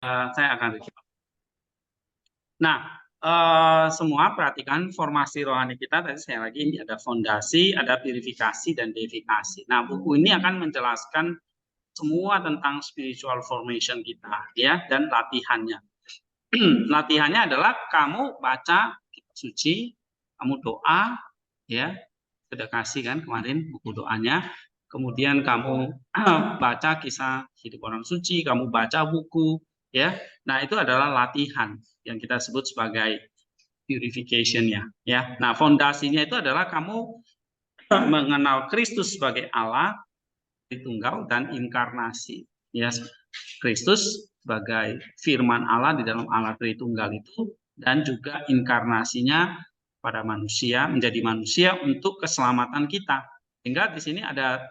Saya akan review. Nah, semua perhatikan formasi rohani kita. Tadi saya lagi ini ada fondasi, ada purifikasi dan deifikasi. Nah, buku ini akan menjelaskan semua tentang spiritual formation kita, ya, dan latihannya. Latihannya adalah kamu baca kitab suci, kamu doa, ya, sudah kasih kan kemarin buku doanya. Kemudian kamu baca kisah hidup orang suci, kamu baca buku, ya. Nah, itu adalah latihan yang kita sebut sebagai purification-nya, ya. Nah, fondasinya itu adalah kamu mengenal Kristus sebagai Allah, Tritunggal dan inkarnasi, ya. Kristus sebagai firman Allah di dalam Allah Tritunggal itu, dan juga inkarnasinya pada manusia, menjadi manusia untuk keselamatan kita. Sehingga di sini ada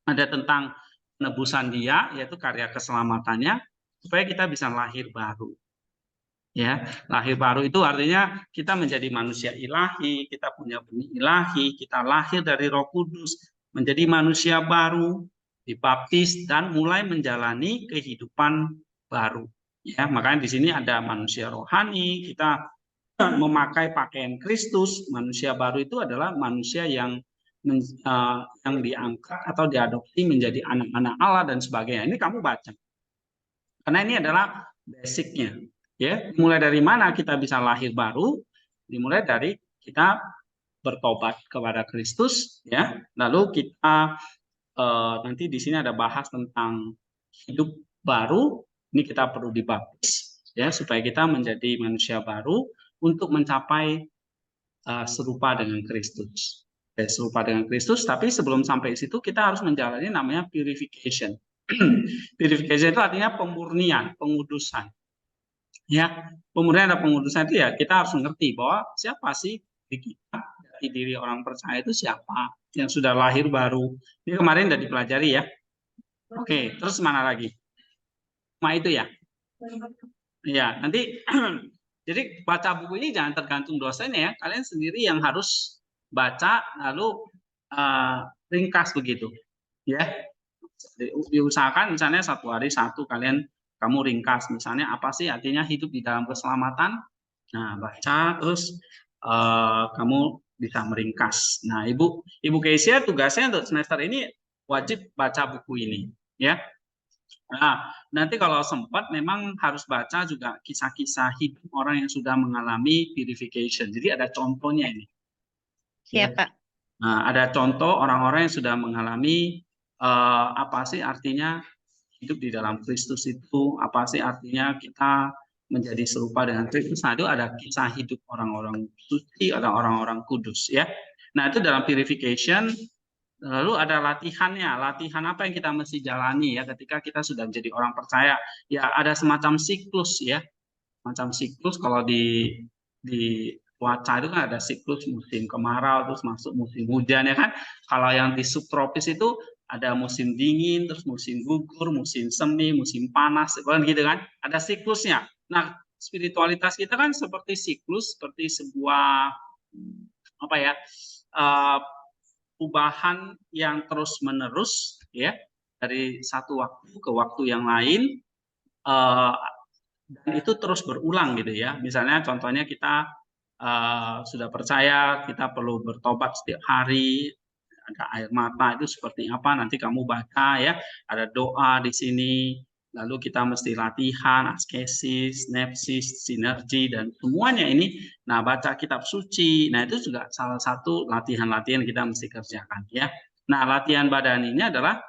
ada tentang penebusan dia, yaitu karya keselamatannya, supaya kita bisa lahir baru. Ya, lahir baru itu artinya kita menjadi manusia ilahi, kita punya benih ilahi, kita lahir dari Roh Kudus, menjadi manusia baru, dibaptis dan mulai menjalani kehidupan baru. Ya, makanya di sini ada manusia rohani, kita memakai pakaian Kristus. Manusia baru itu adalah manusia yang diangkat atau diadopsi menjadi anak-anak Allah dan sebagainya. Ini kamu baca. Karena ini adalah basicnya. Ya, mulai dari mana kita bisa lahir baru? Dimulai dari kita bertobat kepada Kristus, ya. Lalu kita nanti di sini ada bahas tentang hidup baru. Ini kita perlu dibaptis, ya, supaya kita menjadi manusia baru untuk mencapai serupa dengan Kristus. Serupa dengan Kristus, tapi sebelum sampai situ kita harus menjalani namanya purification. Purification itu artinya pemurnian, pengudusan. Ya, pemurnian dan pengudusan itu ya kita harus mengerti bahwa siapa sih di kita, dari diri orang percaya itu siapa yang sudah lahir baru. Ini kemarin sudah dipelajari ya. Oke, terus mana lagi? Nah itu ya. Ya, nanti jadi baca buku ini jangan tergantung dosennya ya. Kalian sendiri yang harus baca lalu ringkas begitu. Ya. Diusahakan misalnya satu hari satu kamu ringkas misalnya apa sih artinya hidup di dalam keselamatan. Nah, baca terus kamu bisa meringkas. Nah, Ibu Keisha tugasnya untuk semester ini wajib baca buku ini, ya. Nah, nanti kalau sempat memang harus baca juga kisah-kisah hidup orang yang sudah mengalami purification. Jadi ada contohnya ini. Iya, Pak. Nah, ada contoh orang-orang yang sudah mengalami apa sih artinya hidup di dalam Kristus itu, apa sih artinya kita menjadi serupa dengan Kristus. Nah, itu ada kisah hidup orang-orang suci, ada orang-orang kudus, ya. Nah, itu dalam purification. Lalu ada latihannya. Latihan apa yang kita mesti jalani ya ketika kita sudah menjadi orang percaya? Ya, ada semacam siklus ya. Macam siklus kalau di cuaca itu kan ada siklus musim kemarau terus masuk musim hujan ya kan. Kalau yang di subtropis itu ada musim dingin, terus musim gugur, musim semi, musim panas, kan gitu kan? Ada siklusnya. Nah, spiritualitas kita kan seperti siklus, seperti sebuah apa ya? Perubahan yang terus menerus ya dari satu waktu ke waktu yang lain, dan itu terus berulang gitu ya. Misalnya contohnya kita sudah percaya kita perlu bertobat setiap hari, ada air mata itu seperti apa nanti kamu baca ya, ada doa di sini. Lalu kita mesti latihan askesis, nepsis, sinergi dan semuanya ini. Nah, baca kitab suci. Nah, itu juga salah satu latihan-latihan kita mesti kerjakan ya. Nah, latihan badan ini adalah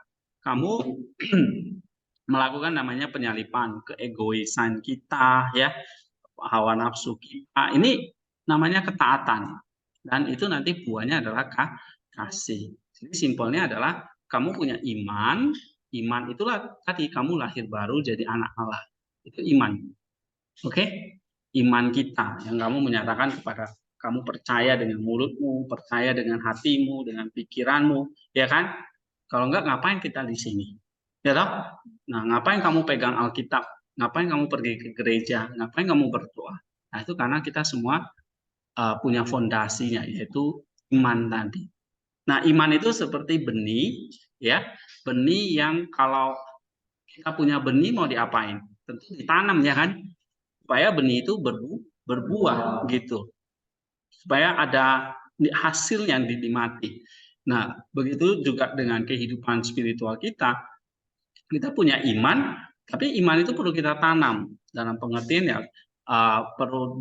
kamu melakukan namanya penyalipan keegoisan kita ya, hawa nafsu kita. Ini namanya ketaatan. Dan itu nanti buahnya adalah kasih. Jadi simpelnya adalah kamu punya iman. Iman itulah tadi kamu lahir baru jadi anak Allah. Itu iman. Oke? Iman kita yang kamu menyatakan kepada kamu percaya dengan mulutmu, percaya dengan hatimu, dengan pikiranmu, ya kan? Kalau enggak ngapain kita di sini? Ya toh? Nah, ngapain kamu pegang Alkitab? Ngapain kamu pergi ke gereja? Ngapain kamu berdoa? Nah, itu karena kita semua punya fondasinya yaitu iman tadi. Nah, iman itu seperti benih, ya, benih yang kalau kita punya benih mau diapain? tentu ditanam ya kan, supaya benih itu berbuah gitu, supaya ada hasil yang dinikmati. Nah, begitu juga dengan kehidupan spiritual kita. Kita punya iman, tapi iman itu perlu kita tanam dalam pengertian ya perlu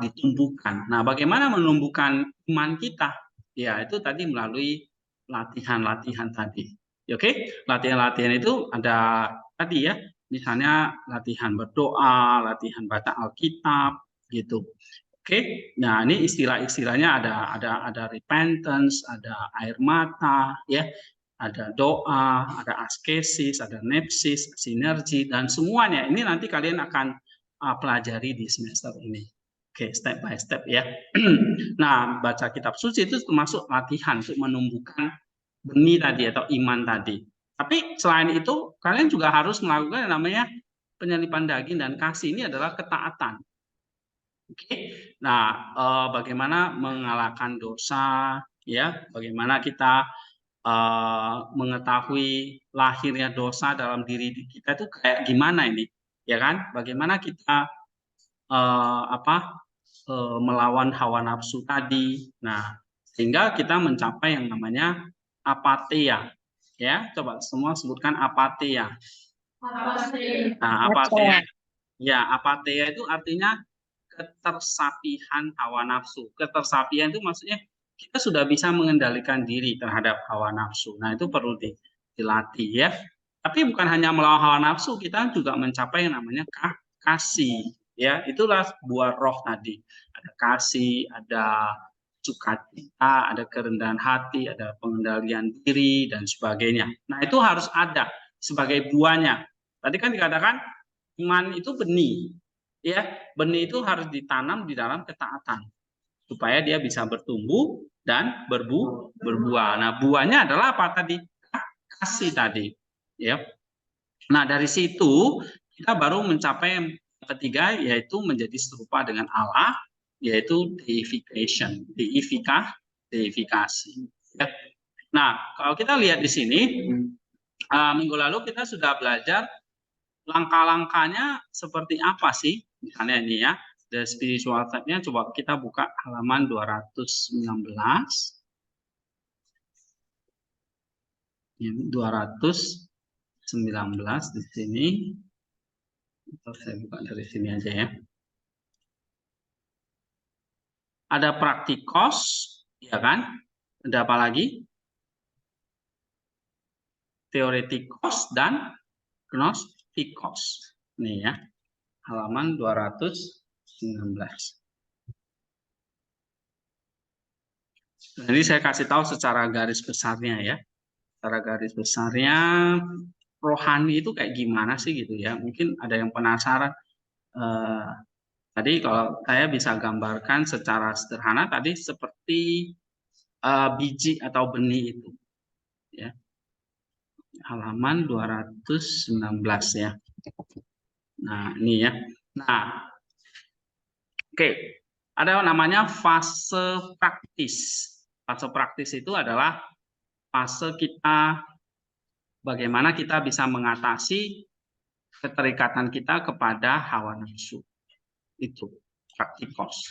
ditumbuhkan. Nah, bagaimana menumbuhkan iman kita? Ya, itu tadi melalui latihan-latihan tadi. Oke, latihan-latihan itu ada tadi ya, misalnya latihan berdoa, latihan baca Alkitab, gitu. Oke, nah ini istilah-istilahnya ada repentance, ada air mata, ya, ada doa, ada askesis, ada nepsis, sinergi, dan semuanya ini nanti kalian akan pelajari di semester ini. Oke, step by step ya. Nah, baca kitab suci itu termasuk latihan untuk menumbuhkan benih tadi atau iman tadi. Tapi selain itu, kalian juga harus melakukan yang namanya penyalipan daging dan kasih. Ini adalah ketaatan. Oke, nah bagaimana mengalahkan dosa, ya? Bagaimana kita mengetahui lahirnya dosa dalam diri kita itu kayak gimana ini, ya kan? Bagaimana kita melawan hawa nafsu tadi. Nah, sehingga kita mencapai yang namanya apatia. Ya, coba semua sebutkan apatia. Nah, apatia. Ya, apatia itu artinya ketersapihan hawa nafsu. Ketersapihan itu maksudnya kita sudah bisa mengendalikan diri terhadap hawa nafsu. Nah, itu perlu dilatih ya. Tapi bukan hanya melawan hawa nafsu, kita juga mencapai yang namanya kasih. Ya, itulah buah roh tadi. Ada kasih, ada sukacita, ada kerendahan hati, ada pengendalian diri dan sebagainya. Nah, itu harus ada sebagai buahnya. Tadi kan dikatakan iman itu benih. Ya, benih itu harus ditanam di dalam ketaatan supaya dia bisa bertumbuh dan berbuah. Nah, buahnya adalah apa tadi? Kasih tadi. Ya. Nah, dari situ kita baru mencapai yang ketiga, yaitu menjadi serupa dengan Allah, yaitu deification, deifikasi. Ya. Nah, kalau kita lihat di sini, minggu lalu kita sudah belajar langkah-langkahnya seperti apa sih? Misalnya ini ya, the spiritual type-nya coba kita buka halaman 219. 219 di sini. Saya buka dari sini aja ya. Ada praktikos, ya kan? Ada apa lagi? Teoretikos dan gnostikos. Nih ya, halaman 219. Jadi saya kasih tahu secara garis besarnya ya. Secara garis besarnya rohani itu kayak gimana sih gitu ya. Mungkin ada yang penasaran. Tadi kalau saya bisa gambarkan secara sederhana tadi seperti biji atau benih itu. Ya. Halaman 219 ya. Nah, ini ya. Nah, oke. Ada namanya fase praktis. Fase praktis itu adalah fase kita bagaimana kita bisa mengatasi keterikatan kita kepada hawa nafsu. Itu praktikos.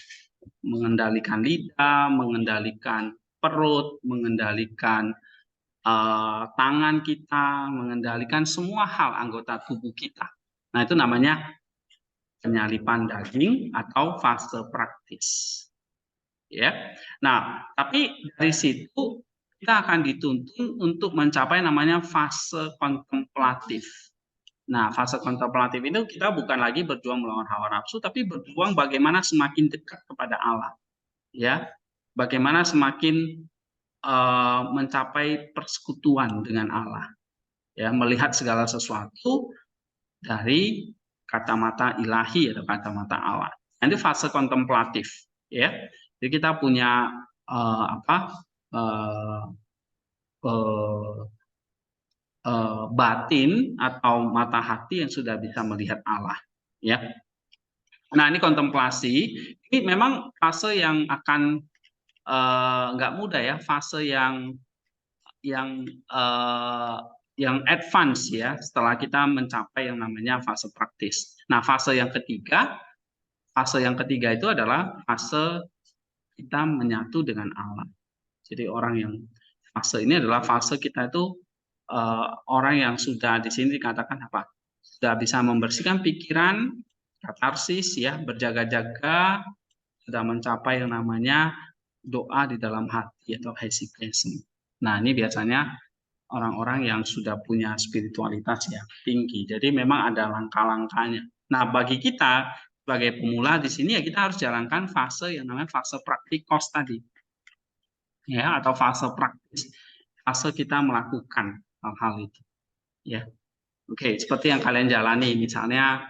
Mengendalikan lidah, mengendalikan perut, mengendalikan tangan kita, mengendalikan semua hal anggota tubuh kita. Nah, itu namanya penyalipan daging atau fase praktis. Ya. Nah, tapi dari situ kita akan dituntun untuk mencapai namanya fase kontemplatif. Nah, fase kontemplatif itu kita bukan lagi berjuang melawan hawa nafsu, tapi berjuang bagaimana semakin dekat kepada Allah. Ya, bagaimana semakin mencapai persekutuan dengan Allah. Ya, melihat segala sesuatu dari kacamata ilahi atau kacamata Allah. Nanti fase kontemplatif. Ya, jadi kita punya batin atau mata hati yang sudah bisa melihat Allah, ya. Nah, ini kontemplasi. Ini memang fase yang akan nggak mudah ya, fase yang yang advance ya, setelah kita mencapai yang namanya fase praktis. Nah, fase yang ketiga itu adalah fase kita menyatu dengan Allah. Jadi orang yang fase ini adalah fase kita itu orang yang sudah di sini dikatakan apa? Sudah bisa membersihkan pikiran, katarsis ya, berjaga-jaga, sudah mencapai yang namanya doa di dalam hati atau hesychasm. Nah, ini biasanya orang-orang yang sudah punya spiritualitas ya tinggi. Jadi memang ada langkah-langkahnya. Nah, bagi kita sebagai pemula di sini ya kita harus jalankan fase yang namanya fase praktikos tadi. Ya, atau fase praktis. Fase kita melakukan hal-hal itu. Ya. Oke, seperti yang kalian jalani misalnya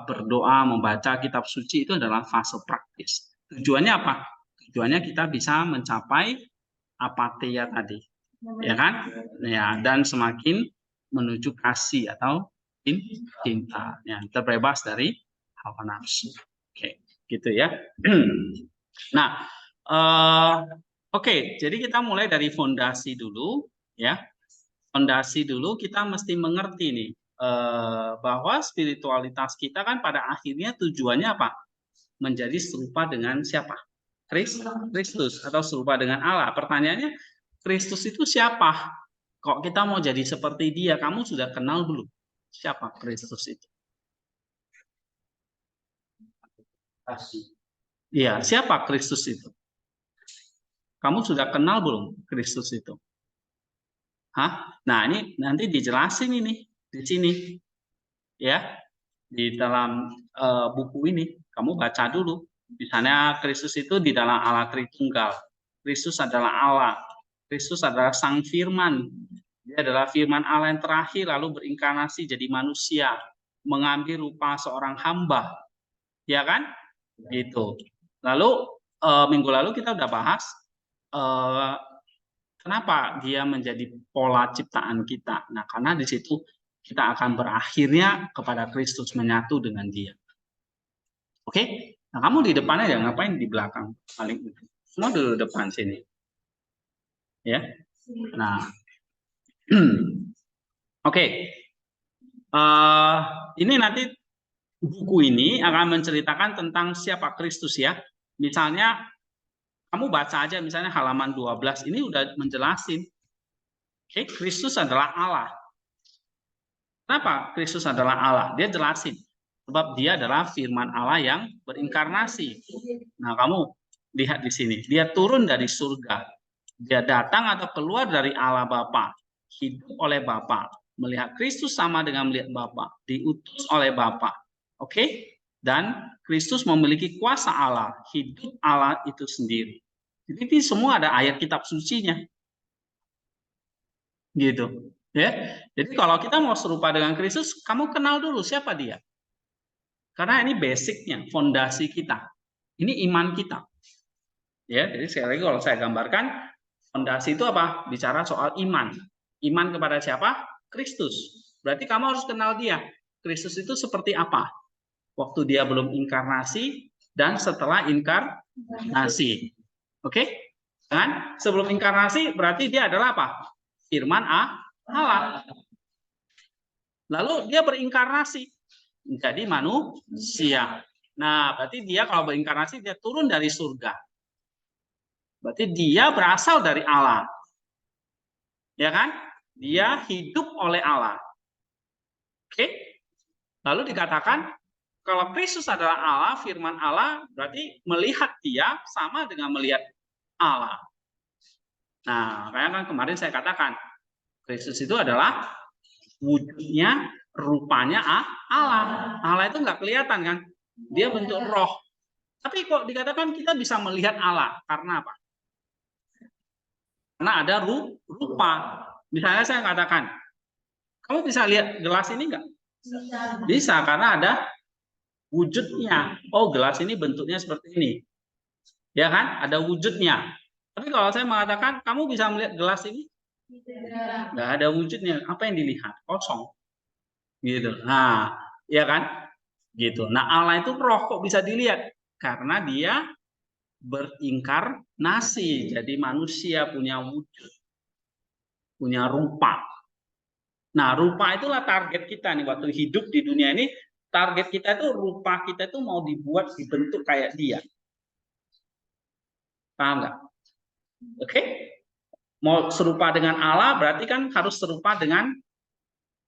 berdoa, membaca kitab suci itu adalah fase praktis. Tujuannya apa? Tujuannya kita bisa mencapai apatheia tadi, ya kan? Ya, dan semakin menuju kasih atau cinta, ya, terbebas dari hawa nafsu. Oke, gitu ya. Nah, oke, jadi kita mulai dari fondasi dulu, ya. Fondasi dulu kita mesti mengerti nih bahwa spiritualitas kita kan pada akhirnya tujuannya apa? Menjadi serupa dengan siapa? Kristus atau serupa dengan Allah. Pertanyaannya, Kristus itu siapa? Kok kita mau jadi seperti dia? Kamu sudah kenal belum? Siapa Kristus itu? Iya, siapa Kristus itu? Kamu sudah kenal belum Kristus itu? Hah? Nah, ini nanti dijelasin ini di sini. Ya, di dalam buku ini kamu baca dulu. Misalnya Kristus itu di dalam Allah Tritunggal. Kristus adalah Allah. Kristus adalah Sang Firman. Dia adalah Firman Allah yang terakhir lalu berinkarnasi jadi manusia, mengambil rupa seorang hamba. Ya kan? Gitu. Lalu minggu lalu kita udah bahas kenapa dia menjadi pola ciptaan kita. Nah, karena di situ kita akan berakhirnya kepada Kristus, menyatu dengan dia. Oke? Nah, kamu di depannya ya, ngapain di belakang? Paling itu. Semua dulu depan sini. Ya. Nah. Oke. Ini nanti buku ini akan menceritakan tentang siapa Kristus ya. Misalnya kamu baca aja misalnya halaman 12 ini udah menjelasin. Oke, Kristus adalah Allah. Kenapa Kristus adalah Allah? Dia jelasin. Sebab dia adalah firman Allah yang berinkarnasi. Nah, kamu lihat di sini. Dia turun dari surga. Dia datang atau keluar dari Allah Bapa. Hidup oleh Bapa. Melihat Kristus sama dengan melihat Bapa. Diutus oleh Bapa. Oke? Dan Kristus memiliki kuasa Allah. Hidup Allah itu sendiri. Jadi ini semua ada ayat kitab sucinya. Gitu. Ya, jadi kalau kita mau serupa dengan Kristus, kamu kenal dulu siapa dia. Karena ini basicnya, fondasi kita. Ini iman kita. Ya, jadi sekali lagi kalau saya gambarkan, fondasi itu apa? Bicara soal iman. Iman kepada siapa? Kristus. Berarti kamu harus kenal dia. Kristus itu seperti apa? Waktu dia belum inkarnasi dan setelah inkarnasi. Oke? Kan? Sebelum inkarnasi berarti dia adalah apa? Firman Allah. Lalu dia berinkarnasi menjadi manusia. Nah, berarti dia kalau berinkarnasi dia turun dari surga. Berarti dia berasal dari Allah. Ya kan? Dia hidup oleh Allah. Oke? Lalu dikatakan kalau Kristus adalah Allah, firman Allah, berarti melihat dia sama dengan melihat Allah. Nah, kayak kan kemarin saya katakan Kristus itu adalah wujudnya, rupanya Allah. Allah itu nggak kelihatan kan? Dia bentuk roh. Tapi kok dikatakan kita bisa melihat Allah? Karena apa? Karena ada rupa. Misalnya saya katakan, kamu bisa lihat gelas ini nggak? Bisa, karena ada wujudnya. Oh, gelas ini bentuknya seperti ini. Ya kan? Ada wujudnya. Tapi kalau saya mengatakan, kamu bisa melihat gelas ini? Nggak ada wujudnya. Apa yang dilihat? Kosong. Gitu. Nah, ya kan? Gitu. Nah, Allah itu roh kok bisa dilihat? Karena dia berinkarnasi, jadi manusia punya wujud. punya rupa. Nah, rupa itulah target kita nih waktu hidup di dunia ini. Target kita itu rupa kita itu mau dibuat dibentuk kayak dia. Paham nggak? Oke? Mau serupa dengan Allah berarti kan harus serupa dengan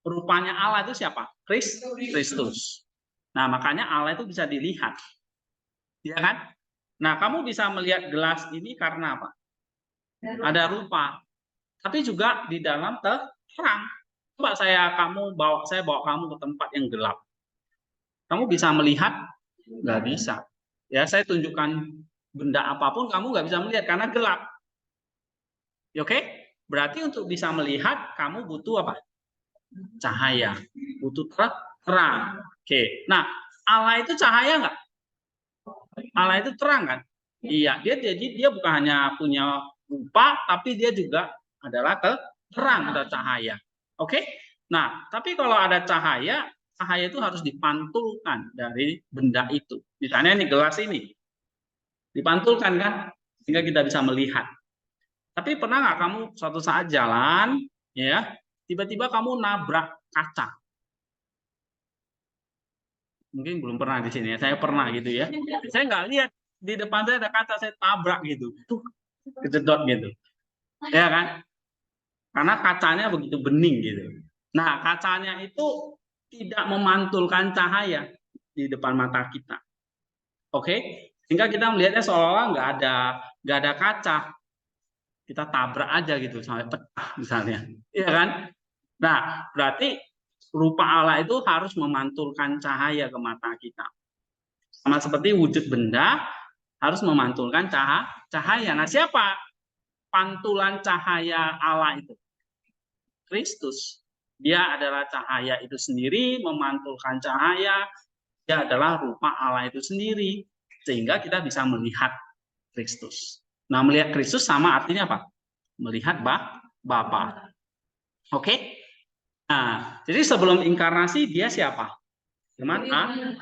rupanya Allah itu siapa? Kristus. Nah, makanya Allah itu bisa dilihat. Ya kan? Nah, kamu bisa melihat gelas ini karena apa? Ada rupa. Tapi juga di dalam terang. Coba saya bawa kamu ke tempat yang gelap. Kamu bisa melihat? Nggak bisa. Ya, saya tunjukkan benda apapun kamu nggak bisa melihat karena gelap. Oke? Berarti untuk bisa melihat kamu butuh apa? Cahaya. Butuh terang. Oke. Nah, Allah itu cahaya nggak? Allah itu terang kan? Iya, dia bukan hanya punya rupa, tapi dia juga adalah terang atau cahaya. Oke? Nah, tapi kalau ada cahaya, cahaya itu harus dipantulkan dari benda itu. Misalnya ini gelas ini, dipantulkan kan, sehingga kita bisa melihat. Tapi pernah nggak kamu suatu saat jalan, ya, tiba-tiba kamu nabrak kaca? Mungkin belum pernah di sini ya, saya pernah gitu ya. Saya nggak lihat di depan saya ada kaca, saya tabrak gitu, tuh kejedot gitu, ya kan? Karena kacanya begitu bening gitu. Nah, kacanya itu tidak memantulkan cahaya di depan mata kita. Oke? Sehingga kita melihatnya seolah-olah nggak ada kaca. Kita tabrak aja gitu sampai pecah misalnya. Iya kan? Nah, berarti rupa Allah itu harus memantulkan cahaya ke mata kita. Sama seperti wujud benda harus memantulkan cahaya. Nah, siapa pantulan cahaya Allah itu? Kristus. Dia adalah cahaya itu sendiri, memantulkan cahaya. Dia adalah rupa Allah itu sendiri. Sehingga kita bisa melihat Kristus. Nah, melihat Kristus sama artinya apa? Melihat Bapa. Oke? Nah, jadi sebelum inkarnasi dia siapa? Firman Allah.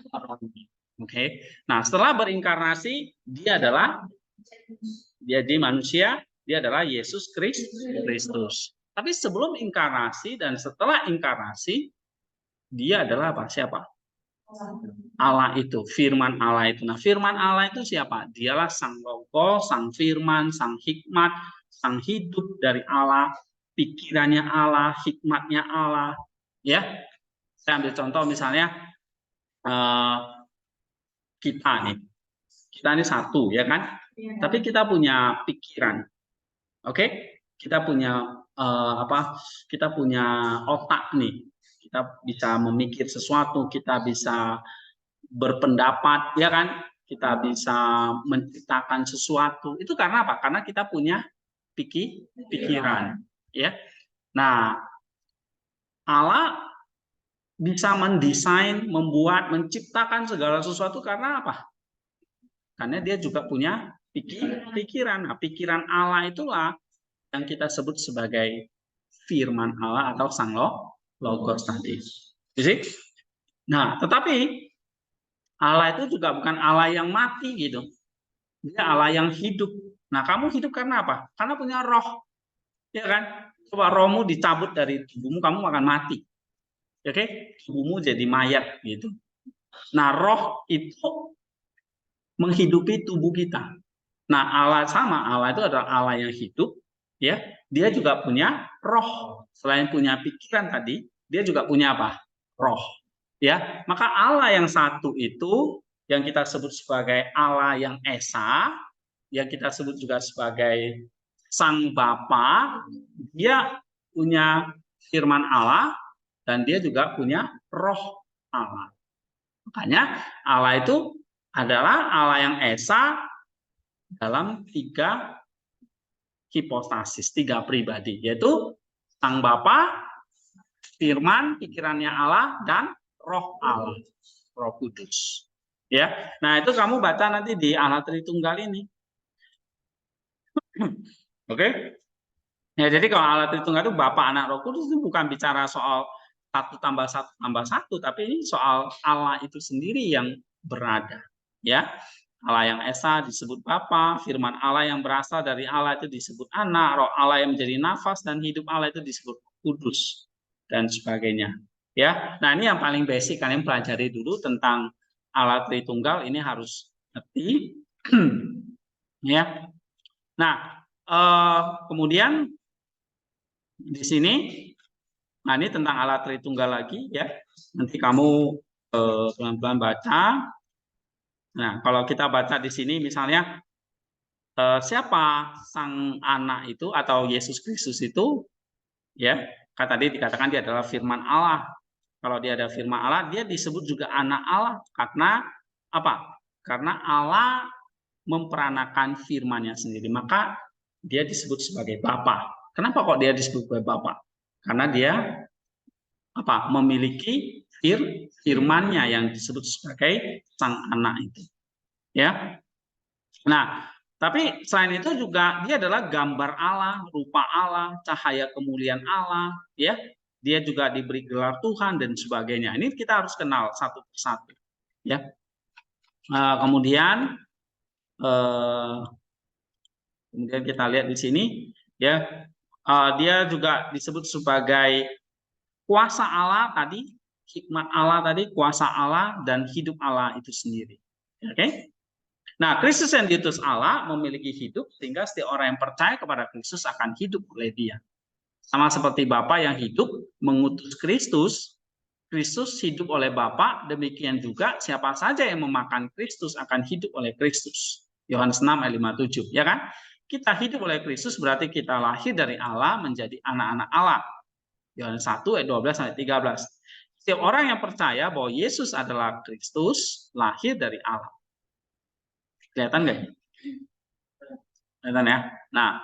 Oke. Nah, setelah berinkarnasi dia adalah jadi manusia, dia adalah Yesus Kristus. Tapi sebelum inkarnasi dan setelah inkarnasi, dia adalah apa? Siapa? Allah itu, firman Allah itu. Nah, firman Allah itu siapa? Dialah sang Logos, sang firman, sang hikmat, sang hidup dari Allah, pikirannya Allah, hikmatnya Allah. Ya, saya ambil contoh misalnya kita nih. Kita ini satu, ya kan? Tapi kita punya pikiran. Oke? Kita punya apa? Kita punya otak nih. Kita bisa memikir sesuatu, kita bisa berpendapat, ya kan? Kita bisa menciptakan sesuatu. Itu karena apa? Karena kita punya pikiran, ya. Nah, Allah bisa mendesain, membuat, menciptakan segala sesuatu karena apa? Karena dia juga punya pikiran. Nah, pikiran Allah itulah yang kita sebut sebagai firman Allah atau sang Logos tadi. Jadi, nah, tetapi Allah itu juga bukan Allah yang mati gitu. Dia Allah yang hidup. Nah, kamu hidup karena apa? Karena punya roh. Ya kan? Coba rohmu dicabut dari tubuhmu, kamu akan mati. Oke? Tubuhmu jadi mayat gitu. Nah, roh itu menghidupi tubuh kita. Nah, Allah itu adalah Allah yang hidup, ya. Dia juga punya roh. Selain punya pikiran tadi, dia juga punya apa? Roh. Ya, maka Allah yang satu itu yang kita sebut sebagai Allah yang Esa, yang kita sebut juga sebagai Sang Bapa, dia punya firman Allah dan dia juga punya roh Allah. Makanya Allah itu adalah Allah yang Esa dalam 3 hipostasis, 3 pribadi, yaitu Sang Bapa, firman, pikirannya Allah, dan roh Allah, Roh Kudus. Ya, nah itu kamu baca nanti di Allah Tritunggal ini. Oke? Ya, jadi kalau Allah Tritunggal itu Bapa, Anak, Roh Kudus itu bukan bicara soal 1 tambah 1 tambah 1, tapi ini soal Allah itu sendiri yang berada. Ya, Allah yang esa disebut Bapa, firman Allah yang berasal dari Allah itu disebut Anak, Roh Allah yang menjadi nafas dan hidup Allah itu disebut Kudus dan sebagainya. Ya, nah ini yang paling basic kalian pelajari dulu tentang Allah Tritunggal, ini harus ngerti. Ya. Nah, kemudian di sini, nah ini tentang Allah Tritunggal lagi ya. Nanti kamu pelan-pelan baca. Nah, kalau kita baca di sini misalnya siapa sang anak itu atau Yesus Kristus itu, ya, kan tadi dikatakan dia adalah firman Allah. Kalau dia ada firman Allah, dia disebut juga anak Allah karena apa? Karena Allah memperanakan firman-Nya sendiri, maka dia disebut sebagai Bapa. Kenapa kok dia disebut sebagai Bapa? Karena dia apa? Memiliki firman-Nya yang disebut sebagai sang anak itu. Ya. Nah, tapi selain itu juga dia adalah gambar Allah, rupa Allah, cahaya kemuliaan Allah, ya. Dia juga diberi gelar Tuhan dan sebagainya. Ini kita harus kenal satu persatu, ya. Kemudian kita lihat di sini, ya. Dia juga disebut sebagai kuasa Allah tadi, hikmat Allah tadi, kuasa Allah dan hidup Allah itu sendiri. Oke? Nah, Kristus yang diutus Allah memiliki hidup sehingga setiap orang yang percaya kepada Kristus akan hidup oleh Dia. Sama seperti Bapa yang hidup mengutus Kristus, Kristus hidup oleh Bapa, demikian juga siapa saja yang memakan Kristus akan hidup oleh Kristus. Yohanes 6 ayat 57, ya kan? Kita hidup oleh Kristus berarti kita lahir dari Allah menjadi anak-anak Allah. Yohanes 1 ayat 12 sampai 13. Setiap orang yang percaya bahwa Yesus adalah Kristus lahir dari Allah. Kelihatan nggak? Kelihatan ya. Nah,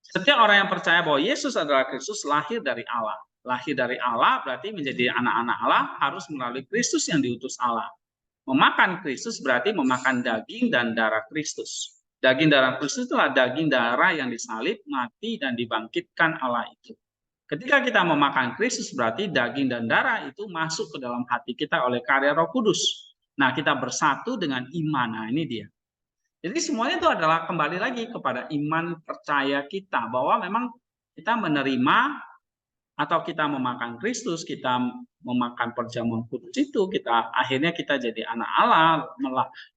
setiap orang yang percaya bahwa Yesus adalah Kristus lahir dari Allah. Lahir dari Allah berarti menjadi anak-anak Allah harus melalui Kristus yang diutus Allah. Memakan Kristus berarti memakan daging dan darah Kristus. Daging darah Kristus itulah daging darah yang disalib, mati, dan dibangkitkan Allah itu. Ketika kita memakan Kristus berarti daging dan darah itu masuk ke dalam hati kita oleh karya Roh Kudus. Nah, kita bersatu dengan iman. Nah, ini dia. Jadi semuanya itu adalah kembali lagi kepada iman percaya kita bahwa memang kita menerima atau kita memakan Kristus, kita memakan perjamuan kudus itu, akhirnya kita jadi anak Allah,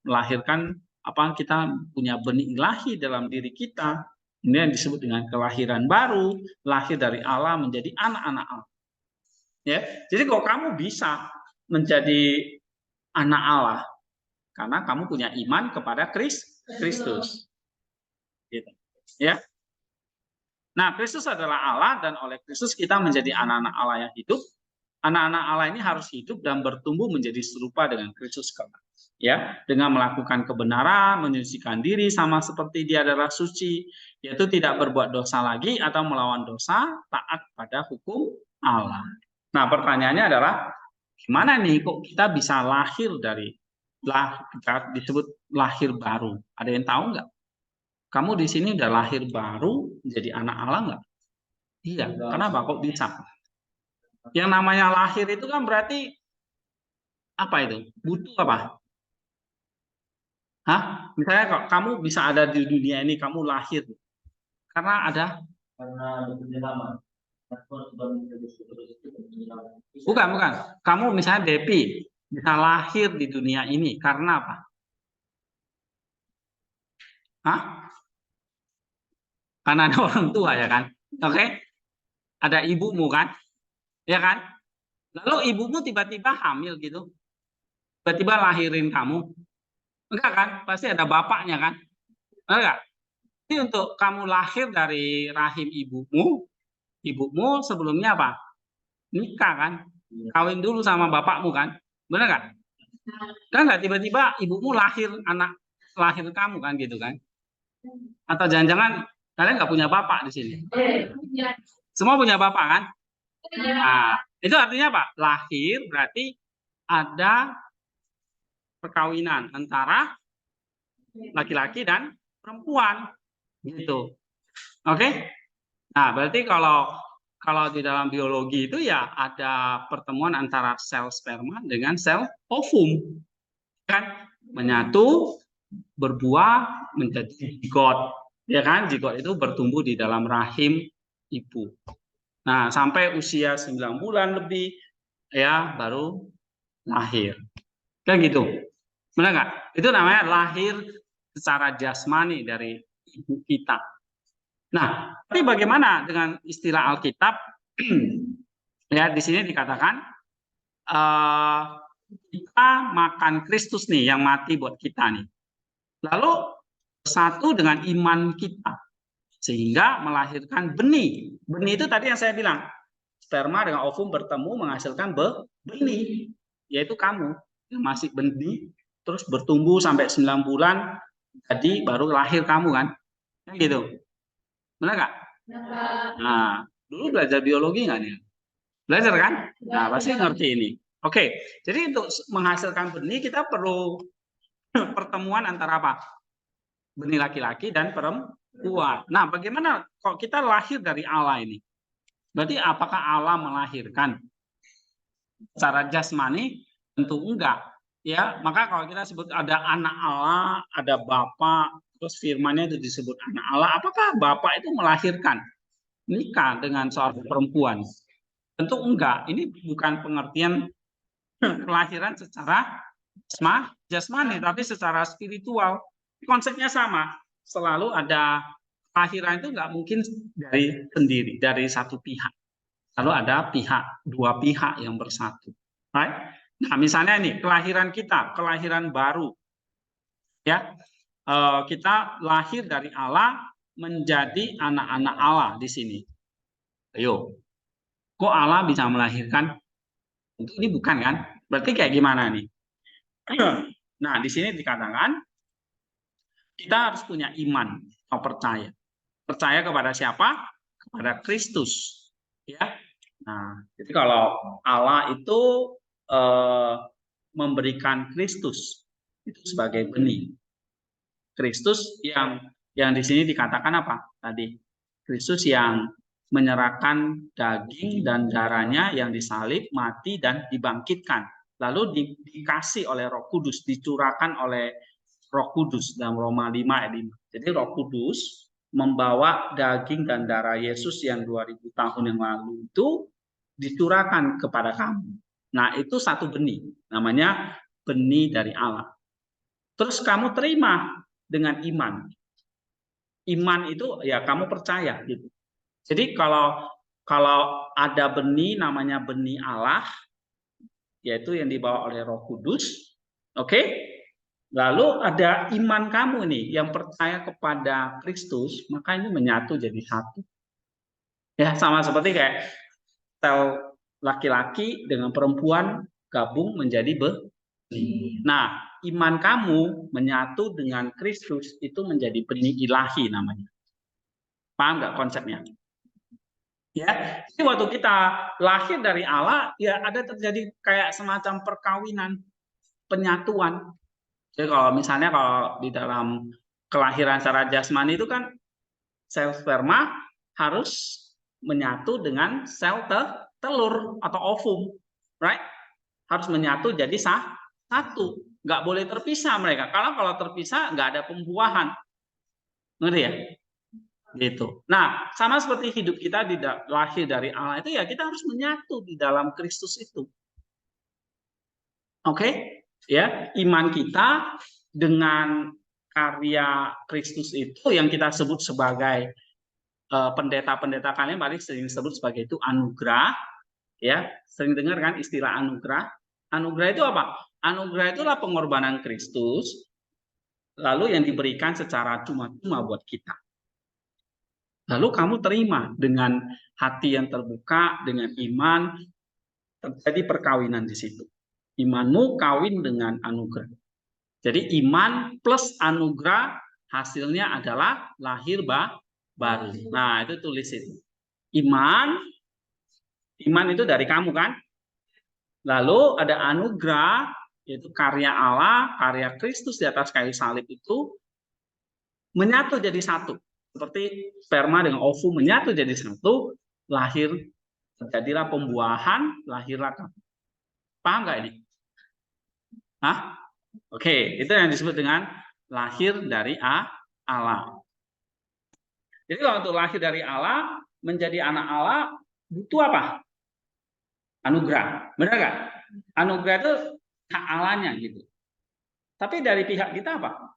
melahirkan apa, kita punya benih ilahi dalam diri kita. Ini yang disebut dengan kelahiran baru, lahir dari Allah menjadi anak-anak Allah. Ya, jadi kalau kamu bisa menjadi anak Allah karena kamu punya iman kepada Kristus. Gitu. Ya. Nah, Kristus adalah Allah dan oleh Kristus kita menjadi anak-anak Allah yang hidup. Anak-anak Allah ini harus hidup dan bertumbuh menjadi serupa dengan Kristus kelak. Ya, dengan melakukan kebenaran, menyucikan diri sama seperti Dia adalah suci, yaitu tidak berbuat dosa lagi atau melawan dosa, taat pada hukum Allah. Nah, pertanyaannya adalah gimana nih kok kita bisa lahir dari disebut lahir baru? Ada yang tahu nggak? Kamu di sini udah lahir baru jadi anak Allah nggak? Iya. Kenapa kok bisa? Yang namanya lahir itu kan berarti apa itu? Butuh apa? Hah? Misalnya kok kamu bisa ada di dunia ini, kamu lahir karena ada? Bukan. Kamu misalnya Depi bisa lahir di dunia ini karena apa? Hah? Karena ada orang tua ya kan? Oke? Ada ibumu kan? Ya kan? Lalu ibumu tiba-tiba hamil gitu. Tiba-tiba lahirin kamu. Enggak kan? Pasti ada bapaknya kan? Enggak? Ini untuk kamu lahir dari rahim ibumu sebelumnya apa? Nikah kan? Kawin dulu sama bapakmu kan? Benar kan? Kan nggak tiba-tiba ibumu lahir kamu kan gitu kan? Atau jangan-jangan kalian nggak punya bapak di sini? Semua punya bapak kan? Nah, itu artinya apa? Lahir berarti ada perkawinan antara laki-laki dan perempuan gitu. Oke? Nah, berarti kalau di dalam biologi itu ya ada pertemuan antara sel sperma dengan sel ovum. Kan? menyatu, berbuah menjadi zigot, ya kan? Zigot itu bertumbuh di dalam rahim ibu. Nah, sampai usia 9 bulan lebih ya baru lahir. Kan gitu. Benar nggak? Itu namanya lahir secara jasmani dari ibu kita. Nah, tapi bagaimana dengan istilah Alkitab? Ya, di sini dikatakan kita makan Kristus nih yang mati buat kita nih. Lalu satu dengan iman kita sehingga melahirkan benih. Benih itu tadi yang saya bilang, sperma dengan ovum bertemu menghasilkan benih, yaitu kamu yang masih benih terus bertumbuh sampai 9 bulan, jadi baru lahir kamu kan, gitu. Benar nggak? Nah, dulu belajar biologi nggak nih? Belajar kan? Nah, pasti ngerti ini. Oke, jadi untuk menghasilkan benih kita perlu pertemuan antara apa? Benih laki-laki dan perempuan. Nah, bagaimana kok kita lahir dari Allah ini? Berarti apakah Allah melahirkan? Secara jasmani tentu enggak. Ya, maka kalau kita sebut ada anak Allah, ada Bapa, terus firman-Nya itu disebut anak Allah, apakah Bapa itu melahirkan nikah dengan seorang perempuan? Tentu enggak. Ini bukan pengertian kelahiran secara jasmani, tapi secara spiritual. Konsepnya sama. Selalu ada kelahiran itu enggak mungkin dari sendiri, dari satu pihak. Lalu ada dua pihak yang bersatu. Right? Nah, misalnya ini kelahiran kita, kelahiran baru. Ya, kita lahir dari Allah menjadi anak-anak Allah di sini. Ayo, kok Allah bisa melahirkan? Ini bukan kan? Berarti kayak gimana nih? Nah, di sini dikatakan kita harus punya iman atau percaya. Percaya kepada siapa? Kepada Kristus. Ya. Nah, jadi kalau Allah itu memberikan Kristus itu sebagai benih. Kristus yang di sini dikatakan apa tadi? Kristus yang menyerahkan daging dan darahnya yang disalib, mati dan dibangkitkan. Lalu dikasih oleh Roh Kudus, dicurahkan oleh Roh Kudus dalam Roma 5 ayat 5. Jadi Roh Kudus membawa daging dan darah Yesus yang 2000 tahun yang lalu itu dicurahkan kepada kamu. Nah, itu satu benih, namanya benih dari Allah. Terus kamu terima dengan iman. Iman itu ya kamu percaya gitu. Jadi kalau ada benih namanya benih Allah, yaitu yang dibawa oleh Roh Kudus, oke? Lalu ada iman kamu nih yang percaya kepada Kristus, maka ini menyatu jadi satu. Ya, sama seperti kayak sel laki-laki dengan perempuan gabung menjadi benih. Nah, iman kamu menyatu dengan Kristus itu menjadi benih ilahi namanya. Paham nggak konsepnya? Ya, jadi waktu kita lahir dari Allah, ya ada terjadi kayak semacam perkawinan, penyatuan. Jadi kalau misalnya kalau di dalam kelahiran secara jasmani itu kan sel sperma harus menyatu dengan sel telur atau ovum, right? Harus menyatu jadi satu, nggak boleh terpisah mereka. Kalau terpisah nggak ada pembuahan, ngerti ya? Gitu. Nah, sama seperti hidup kita lahir dari Allah itu ya kita harus menyatu di dalam Kristus itu. Oke? Ya, iman kita dengan karya Kristus itu yang kita sebut sebagai pendeta-pendeta kalian paling sering disebut sebagai itu anugerah, ya. Sering dengar kan istilah anugerah? Anugerah itu apa? Anugerah itulah pengorbanan Kristus lalu yang diberikan secara cuma-cuma buat kita. Lalu kamu terima dengan hati yang terbuka, dengan iman, terjadi perkawinan di situ. Imanmu kawin dengan anugerah. Jadi iman plus anugerah hasilnya adalah lahir baru. Nah, itu tulis itu. Iman itu dari kamu kan? Lalu ada anugerah, yaitu karya Allah, karya Kristus di atas kayu salib itu menyatu jadi satu. Seperti sperma dengan ovum menyatu jadi satu, lahir, terjadilah pembuahan, lahirlah kamu. Paham nggak ini? Hah? Oke, itu yang disebut dengan lahir dari Allah. Jadi kalau untuk lahir dari Allah, menjadi anak Allah, butuh apa? Anugerah. Benar nggak? Anugerah itu hak Allahnya gitu. Tapi dari pihak kita apa?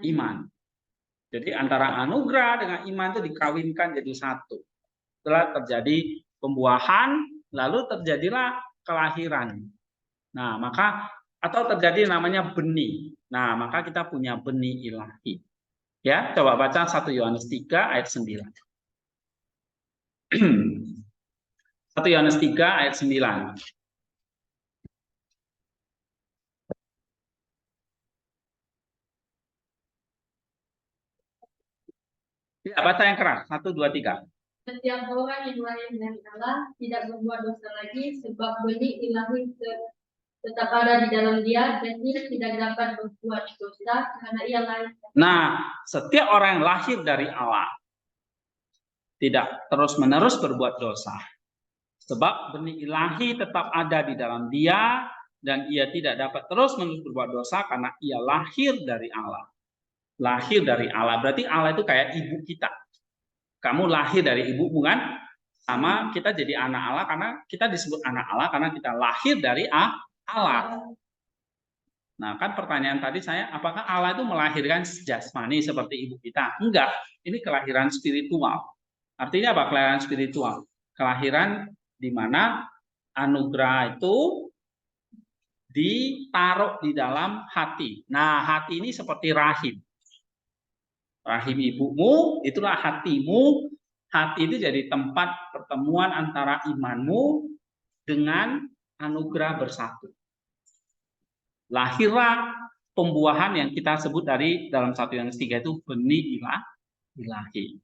Iman. Jadi antara anugerah dengan iman itu dikawinkan jadi satu. Setelah terjadi pembuahan, lalu terjadilah kelahiran. Nah, maka atau terjadi namanya benih. Nah, maka kita punya benih ilahi. Ya, coba baca 1 Yohanes 3 ayat 9. 1 Yohanes 3 ayat 9. Ya, baca yang keras. 1, 2, 3. Setiap orang yang lahir dari Allah tidak berbuat dosa lagi, sebab benih ilahi tetap ada di dalam dia, dan ia tidak dapat berbuat dosa karena ia lahir. Nah, setiap orang yang lahir dari Allah tidak terus-menerus berbuat dosa. Sebab benih ilahi tetap ada di dalam dia, dan ia tidak dapat terus-menerus berbuat dosa karena ia lahir dari Allah. Lahir dari Allah, berarti Allah itu kayak ibu kita. Kamu lahir dari ibu, bukan? Sama kita jadi anak Allah karena kita disebut anak Allah karena kita lahir dari Allah. Nah, kan pertanyaan tadi saya, apakah Allah itu melahirkan jasmani seperti ibu kita? Enggak, ini kelahiran spiritual. Artinya apa kelahiran spiritual? Kelahiran di mana anugerah itu ditaruh di dalam hati. Nah, hati ini seperti rahim. Rahim ibumu, itulah hatimu. Hati itu jadi tempat pertemuan antara imanmu dengan anugerah bersatu. Lahirlah pembuahan yang kita sebut dari dalam 1 Yohanes 3 itu benih ilahi.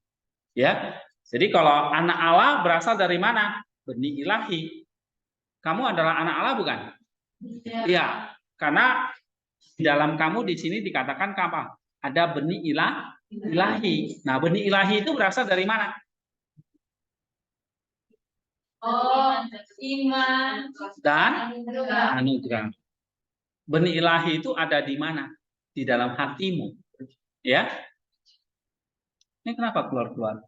Ya. Jadi kalau anak Allah berasal dari mana? Benih ilahi. Kamu adalah anak Allah bukan? Iya. Karena di dalam kamu di sini dikatakan apa? Ada benih ilahi. Nah, benih ilahi itu berasal dari mana? Oh, iman Dan anugerah. Benih ilahi itu ada di mana? Di dalam hatimu. Ya. Ini kenapa keluar-keluar?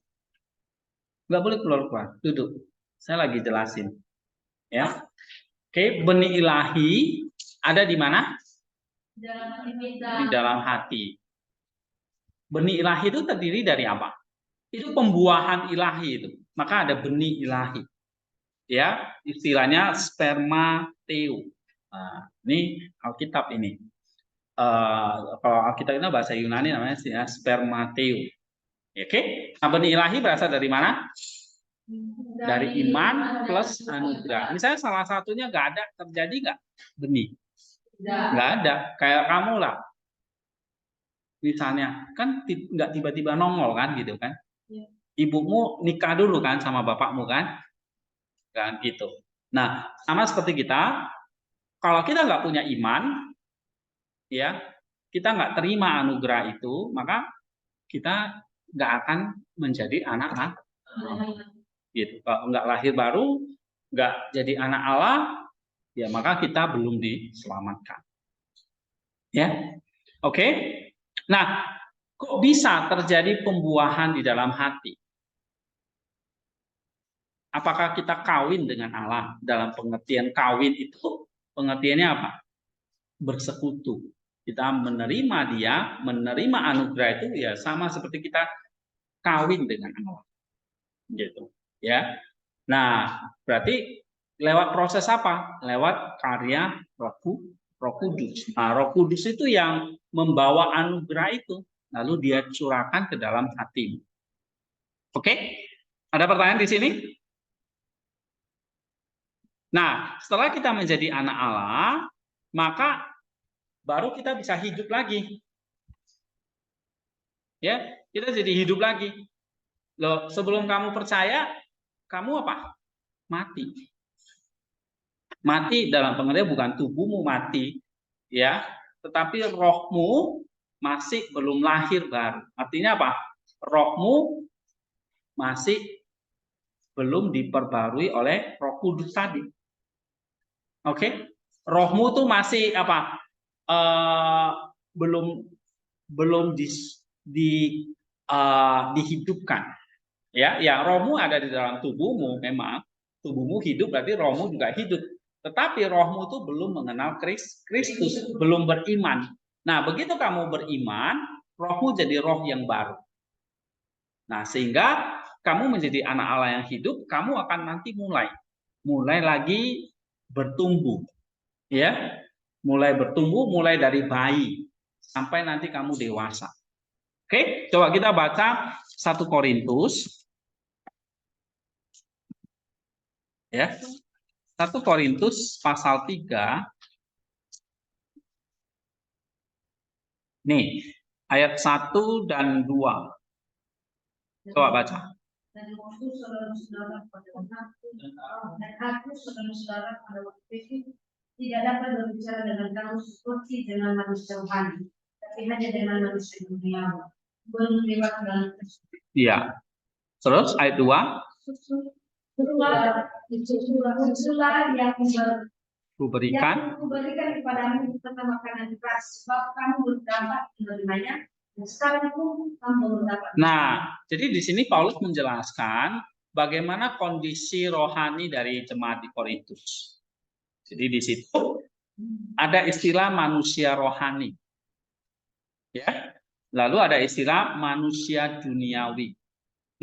Nggak boleh keluar-keluar. Duduk. Saya lagi jelasin. Ya. Oke, benih ilahi ada di mana? Di dalam hati. Benih ilahi itu terdiri dari apa? Itu pembuahan ilahi itu. Maka ada benih ilahi. Ya, istilahnya spermateo. Nah, ini Alkitab ini. Kalau Alkitab itu bahasa Yunani namanya spermateo. Oke, nah, benih ilahi berasal dari mana? Dari iman plus anugerah. Misalnya salah satunya nggak ada, terjadi nggak benih? Nggak ada. Kayak kamu lah. Misalnya, kan nggak tiba-tiba nongol kan gitu kan? Ibumu nikah dulu kan sama bapakmu kan? Kan gitu. Nah, sama seperti kita, kalau kita nggak punya iman, ya, kita nggak terima anugerah itu, maka kita nggak akan menjadi anak Allah. Gitu. Kalau nggak lahir baru, nggak jadi anak Allah, ya maka kita belum diselamatkan. Ya, oke. Nah, kok bisa terjadi pembuahan di dalam hati? Apakah kita kawin dengan Allah? Dalam pengertian kawin itu, pengertiannya apa? Bersekutu. Kita menerima dia, menerima anugerah itu ya sama seperti kita kawin dengan Allah. Gitu. Ya. Nah, berarti lewat proses apa? Lewat karya Roh Kudus. Nah, Roh Kudus itu yang membawa anugerah itu, lalu dia curahkan ke dalam hatimu. Oke? Ada pertanyaan di sini? Nah, setelah kita menjadi anak Allah, maka baru kita bisa hidup lagi. Ya, kita jadi hidup lagi. Loh, sebelum kamu percaya, kamu apa? Mati. Mati dalam pengertian bukan tubuhmu mati, ya, tetapi rohmu masih belum lahir baru. Artinya apa? Rohmu masih belum diperbarui oleh Roh Kudus tadi. Oke? rohmu tuh masih apa? Belum dihidupkan. Ya, yang rohmu ada di dalam tubuhmu, memang tubuhmu hidup berarti rohmu juga hidup. Tetapi rohmu itu belum mengenal Kristus, belum beriman. Nah, begitu kamu beriman, rohmu jadi roh yang baru. Nah, sehingga kamu menjadi anak Allah yang hidup, kamu akan nanti mulai lagi bertumbuh. Ya, mulai bertumbuh, mulai dari bayi sampai nanti kamu dewasa. Oke, coba kita baca 1 Korintus. Ya. 1 Korintus pasal 3. Nih, ayat 1 dan 2. Coba baca. Dan aku saudara-saudara pada waktu itu tidak dapat berbicara dengan kamu seperti dengan manusia rohani, tapi hanya dengan manusia duniawi. Iya. Terus ayat 2. Susulah yang kuberikan kepadamu tentang makanan keras, sebab kamu berdapat menerimanya. Nah, jadi di sini Paulus menjelaskan bagaimana kondisi rohani dari jemaat di Korintus. Jadi di situ ada istilah manusia rohani. Ya. Lalu ada istilah manusia duniawi.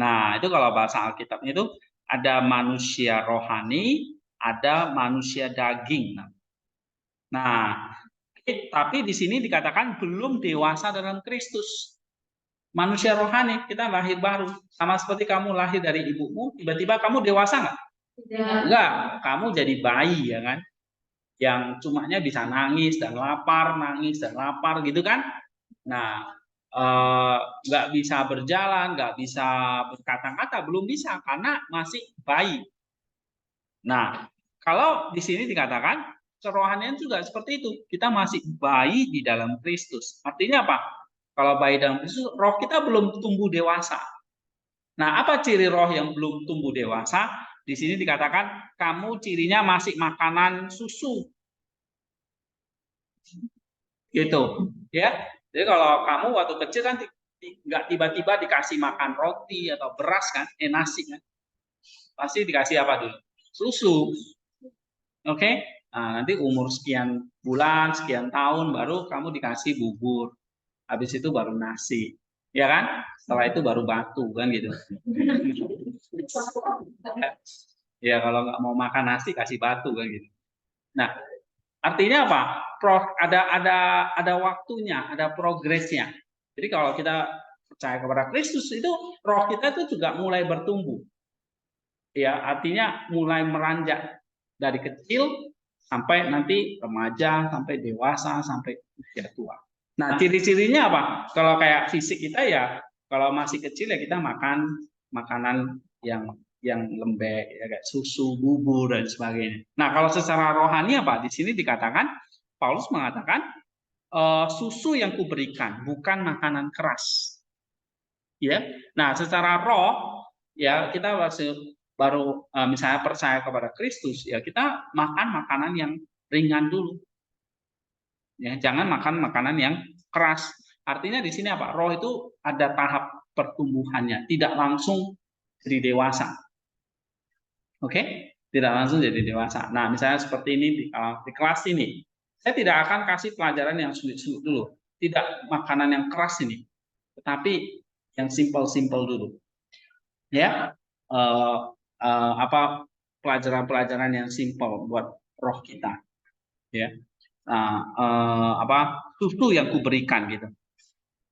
Nah, itu kalau bahasa Alkitabnya itu ada manusia rohani, ada manusia daging. Nah, tapi di sini dikatakan belum dewasa dalam Kristus. Manusia rohani, kita lahir baru. Sama seperti kamu lahir dari ibumu, tiba-tiba kamu dewasa nggak? Enggak, kamu jadi bayi ya kan? Yang cumanya bisa nangis dan lapar gitu kan? Nah, nggak bisa berjalan, nggak bisa berkata-kata, belum bisa karena masih bayi. Nah, kalau di sini dikatakan kerohanian juga seperti itu. Kita masih bayi di dalam Kristus. Artinya apa? Kalau bayi dalam Kristus, roh kita belum tumbuh dewasa. Nah, apa ciri roh yang belum tumbuh dewasa? Di sini dikatakan kamu cirinya masih makanan susu. Gitu, ya. Jadi kalau kamu waktu kecil kan nggak tiba-tiba dikasih makan roti atau beras kan, nasi kan. Pasti dikasih apa dulu? Susu. Oke? Nah, nanti umur sekian bulan, sekian tahun baru kamu dikasih bubur. Habis itu baru nasi. Ya kan? Setelah itu baru batu kan gitu. Ya kalau nggak mau makan nasi kasih batu kan gitu. Nah, artinya apa? Ada waktunya, ada progresnya. Jadi kalau kita percaya kepada Kristus itu roh kita itu juga mulai bertumbuh. Ya, artinya mulai meranjak dari kecil sampai nanti remaja, sampai dewasa, sampai usia tua. Nah, ciri-cirinya apa? Kalau kayak fisik kita ya, kalau masih kecil ya kita makan makanan yang lembek, ya kayak susu, bubur dan sebagainya. Nah, kalau secara rohani apa? Di sini dikatakan Paulus mengatakan susu yang kuberikan, bukan makanan keras. Ya. Nah, secara roh ya kita baru misalnya percaya kepada Kristus, ya kita makan makanan yang ringan dulu. Ya, jangan makan makanan yang keras. Artinya di sini apa? Roh itu ada tahap pertumbuhannya, tidak langsung jadi dewasa. Oke? Tidak langsung jadi dewasa. Nah, misalnya seperti ini di kelas ini, saya tidak akan kasih pelajaran yang sulit-sulit dulu. Tidak makanan yang keras ini, tetapi yang simple-simple dulu. Ya, apa pelajaran-pelajaran yang simple buat roh kita. Ya, apa susu yang kuberikan gitu.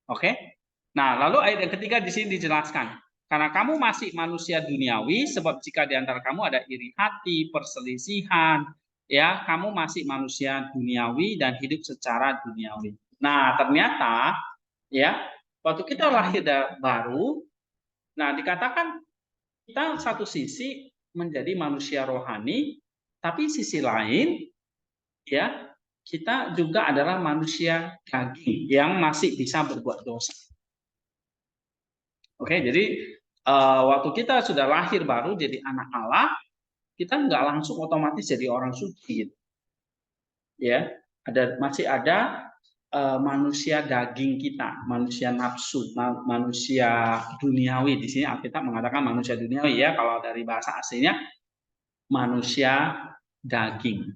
Oke. Nah, lalu ayat yang ketiga di sini dijelaskan. Karena kamu masih manusia duniawi, sebab jika di antara kamu ada iri hati, perselisihan, ya, kamu masih manusia duniawi dan hidup secara duniawi. Nah, ternyata ya, waktu kita lahir baru, nah dikatakan kita satu sisi menjadi manusia rohani, tapi sisi lain ya, kita juga adalah manusia daging yang masih bisa berbuat dosa. Oke, jadi waktu kita sudah lahir baru jadi anak Allah, kita nggak langsung otomatis jadi orang suci. Gitu. ya, masih ada manusia daging kita, manusia nafsu, manusia duniawi. Di sini Alkitab mengatakan manusia duniawi ya, kalau dari bahasa aslinya manusia daging.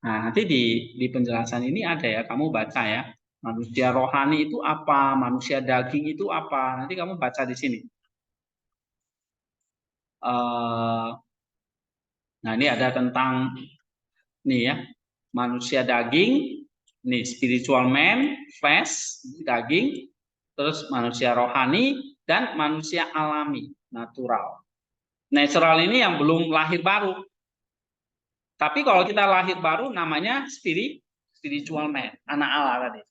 Nah, nanti di penjelasan ini ada ya, kamu baca ya. Manusia rohani itu apa? Manusia daging itu apa? Nanti kamu baca di sini. Nah, ini ada tentang nih ya, manusia daging, nih spiritual man, flesh, daging, terus manusia rohani dan manusia alami, natural. Natural ini yang belum lahir baru. Tapi kalau kita lahir baru namanya spiritual man, anak Allah tadi.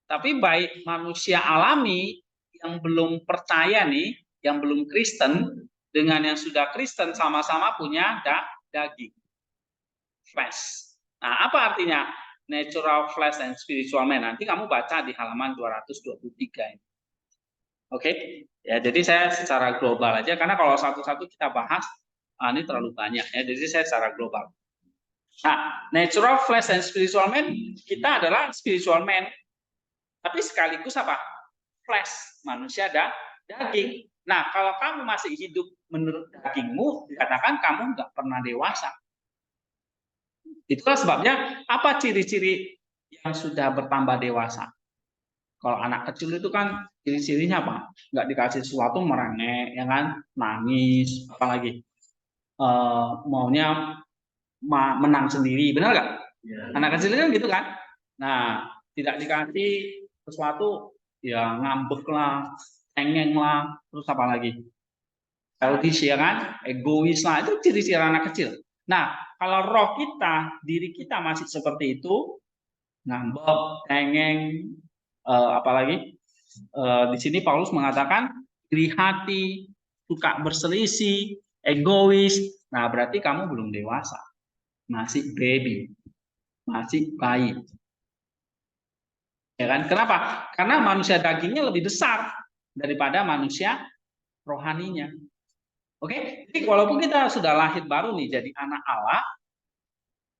Tapi baik manusia alami yang belum percaya nih, yang belum Kristen dengan yang sudah Kristen sama-sama punya daging, flesh. Nah, apa artinya natural flesh and spiritual man? Nanti kamu baca di halaman 223 ini. Oke, ya jadi saya secara global aja karena kalau satu-satu kita bahas ini terlalu banyak ya. Jadi saya secara global. Nah, natural flesh and spiritual man, kita adalah spiritual man. Tapi sekaligus apa? Flesh, manusia daging. Nah, kalau kamu masih hidup menurut dagingmu, dikatakan kamu nggak pernah dewasa. Itulah sebabnya apa ciri-ciri yang sudah bertambah dewasa. Kalau anak kecil itu kan ciri-cirinya apa? Nggak dikasih sesuatu merengek, ya kan? Nangis, apalagi maunya menang sendiri, benar nggak? Ya. Anak kecil kan gitu kan? Nah, tidak dikasih sesuatu ya ngambek lah, cengeng lah, terus apa lagi? Selfish ya kan? Egois lah, itu ciri-ciri anak kecil. Nah, kalau roh kita, diri kita masih seperti itu, ngambek, cengeng, apalagi di sini Paulus mengatakan iri hati, suka berselisih, egois. Nah, berarti kamu belum dewasa, masih baby, masih bayi. Ya kan? Kenapa? Karena manusia dagingnya lebih besar daripada manusia rohaninya. Oke, jadi walaupun kita sudah lahir baru nih jadi anak Allah,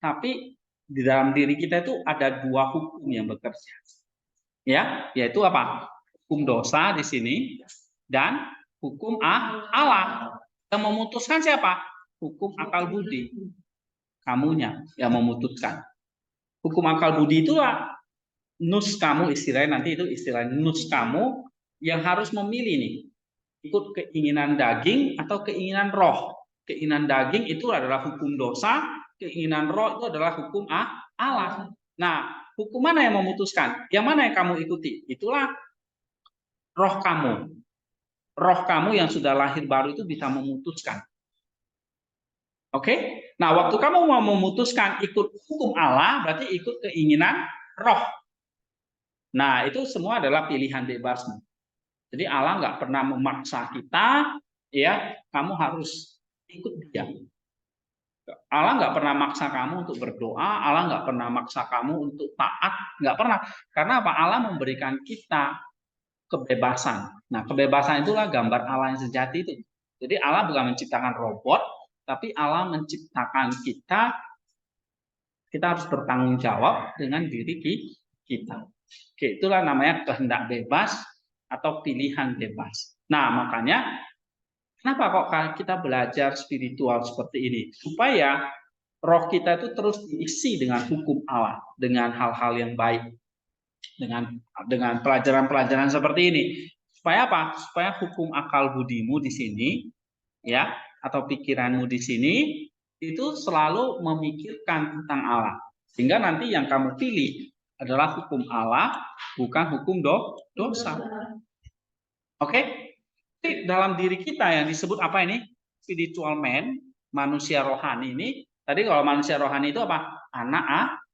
tapi di dalam diri kita itu ada dua hukum yang bekerja. Ya, yaitu apa? Hukum dosa di sini dan hukum Allah. Yang memutuskan siapa? Hukum akal budi. Kamunya yang memutuskan. Hukum akal budi itulah nus kamu, istilahnya nanti itu istilah nus kamu yang harus memilih nih. Ikut keinginan daging atau keinginan roh. Keinginan daging itu adalah hukum dosa, keinginan roh itu adalah hukum Allah. Nah, hukum mana yang memutuskan? Yang mana yang kamu ikuti? Itulah roh kamu. Roh kamu yang sudah lahir baru itu bisa memutuskan. Oke? Nah, waktu kamu mau memutuskan ikut hukum Allah, berarti ikut keinginan roh. Nah, itu semua adalah pilihan bebasmu. Jadi Allah nggak pernah memaksa kita, ya, kamu harus ikut dia. Allah nggak pernah maksa kamu untuk berdoa, Allah nggak pernah maksa kamu untuk taat, nggak pernah. Karena apa? Allah memberikan kita kebebasan. Nah, kebebasan itulah gambar Allah yang sejati itu. Jadi Allah bukan menciptakan robot, tapi Allah menciptakan kita. Kita harus bertanggung jawab dengan diri kita. Oke, itulah namanya kehendak bebas atau pilihan bebas. Nah, makanya kenapa kok kita belajar spiritual seperti ini? Supaya roh kita itu terus diisi dengan hukum Allah, dengan hal-hal yang baik, dengan pelajaran-pelajaran seperti ini. Supaya apa? Supaya hukum akal budimu di sini, ya, atau pikiranmu di sini itu selalu memikirkan tentang Allah. Sehingga nanti yang kamu pilih adalah hukum Allah, bukan hukum dosa. Oke? Jadi dalam diri kita yang disebut apa ini? Spiritual man, manusia rohani ini. Tadi kalau manusia rohani itu apa? Anak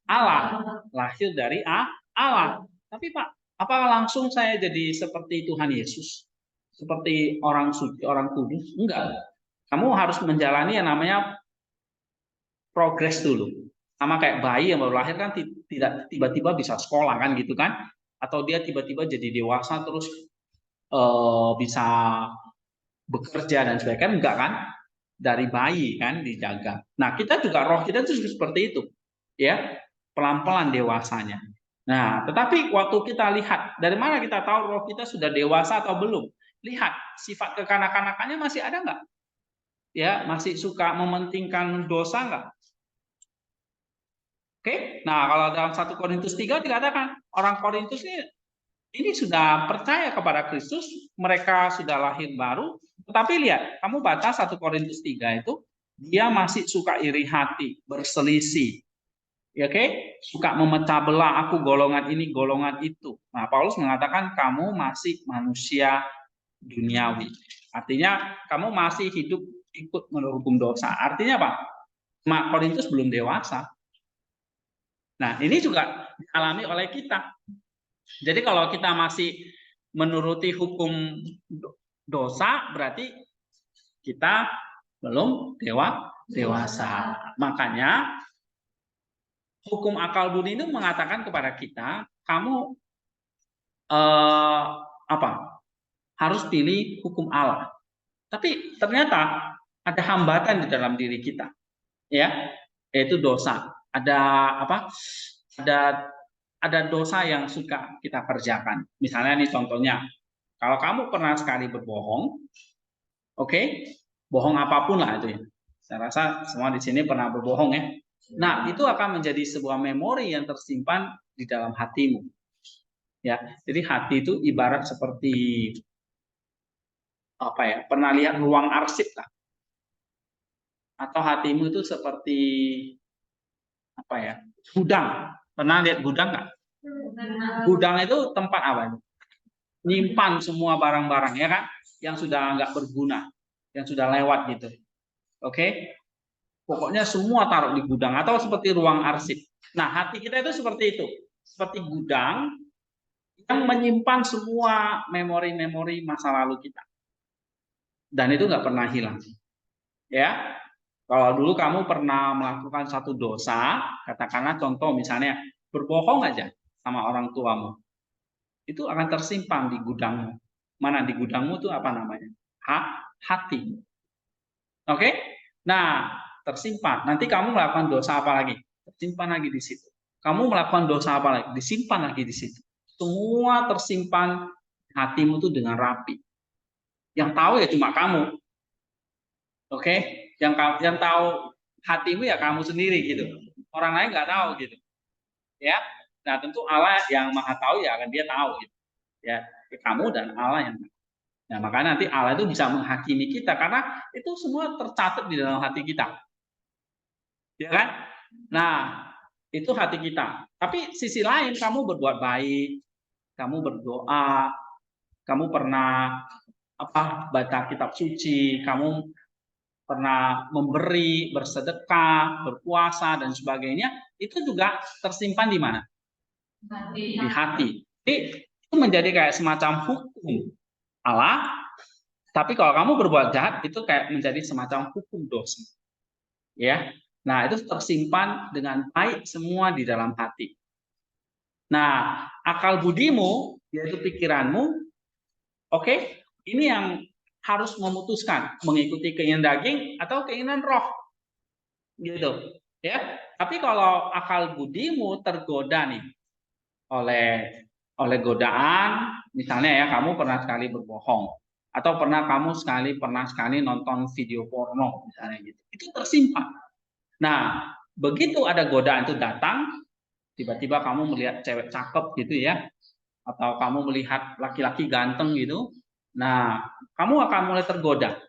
Allah, lahir dari Allah. Tapi Pak, apa langsung saya jadi seperti Tuhan Yesus? Seperti orang suci, orang kudus? Enggak. Kamu harus menjalani yang namanya progres dulu. Sama kayak bayi yang baru lahir kan tidak tiba-tiba bisa sekolah kan gitu kan? Atau dia tiba-tiba jadi dewasa terus bisa bekerja dan sebagainya, kan enggak kan? Dari bayi kan dijaga. Nah, kita juga roh kita itu seperti itu. Ya. pelan-pelan dewasanya. Nah, tetapi waktu kita lihat, dari mana kita tahu roh kita sudah dewasa atau belum? Lihat, sifat kekanak-kanakannya masih ada nggak? Ya, masih suka mementingkan dosa nggak? Oke, nah kalau dalam 1 Korintus 3 dikatakan, orang Korintus ini sudah percaya kepada Kristus, mereka sudah lahir baru, tetapi lihat, kamu baca 1 Korintus 3 itu, dia masih suka iri hati, berselisih, ya, oke, suka memecah belah, aku golongan ini, golongan itu. Nah, Paulus mengatakan kamu masih manusia duniawi. Artinya kamu masih hidup ikut menurut hukum dosa. Artinya apa? Korintus belum dewasa. Nah, ini juga dialami oleh kita. Jadi kalau kita masih menuruti hukum dosa, berarti kita belum dewasa. Makanya hukum akal budi itu mengatakan kepada kita, kamu harus pilih hukum Allah. Tapi ternyata ada hambatan di dalam diri kita, ya, yaitu dosa. Ada dosa yang suka kita kerjakan. Misalnya nih contohnya, kalau kamu pernah sekali berbohong, oke, bohong apapun lah itu ya. Saya rasa semua di sini pernah berbohong ya. Nah, itu akan menjadi sebuah memori yang tersimpan di dalam hatimu. Ya, jadi hati itu ibarat seperti apa ya? Pernah lihat ruang arsip lah? Atau hatimu itu seperti apa ya? Gudang. Pernah lihat gudang nggak? Gudang itu tempat apa itu? Nyimpan semua barang-barang ya kan? Yang sudah nggak berguna, yang sudah lewat gitu. Oke? Pokoknya semua taruh di gudang atau seperti ruang arsip. Nah, hati kita itu seperti itu. Seperti gudang yang menyimpan semua memori-memori masa lalu kita. Dan itu nggak pernah hilang. Ya, kalau dulu kamu pernah melakukan satu dosa, katakanlah contoh misalnya berbohong aja sama orang tuamu, itu akan tersimpan di gudangmu. Mana di gudangmu itu apa namanya? Hati. Oke? Nah, tersimpan. Nanti kamu melakukan dosa apa lagi? Tersimpan lagi di situ. Kamu melakukan dosa apa lagi? Disimpan lagi di situ. Semua tersimpan hatimu itu dengan rapi. Yang tahu ya cuma kamu. Oke? Yang tahu hatimu ya kamu sendiri gitu. Orang lain nggak tahu gitu. Ya. Nah, tentu Allah yang Maha tahu ya akan dia tahu gitu. Ya, kamu dan Allah yang tahu. Nah, makanya nanti Allah itu bisa menghakimi kita karena itu semua tercatat di dalam hati kita. Ya kan? Nah, itu hati kita. Tapi sisi lain kamu berbuat baik, kamu berdoa, kamu pernah baca kitab suci, kamu pernah memberi, bersedekah, berpuasa dan sebagainya, itu juga tersimpan di mana? Di hati. Jadi itu menjadi kayak semacam hukum Allah. Tapi kalau kamu berbuat jahat itu kayak menjadi semacam hukum dosa. Ya. Nah, itu tersimpan dengan baik semua di dalam hati. Nah, akal budimu, yaitu pikiranmu, oke, ini yang harus memutuskan mengikuti keinginan daging atau keinginan roh. Gitu. Ya. Tapi kalau akal budimu tergoda nih oleh godaan, misalnya ya kamu pernah sekali berbohong atau pernah sekali nonton video porno misalnya gitu. Itu tersimpan. Nah, begitu ada godaan itu datang, tiba-tiba kamu melihat cewek cakep gitu ya, atau kamu melihat laki-laki ganteng gitu, nah, kamu akan mulai tergoda.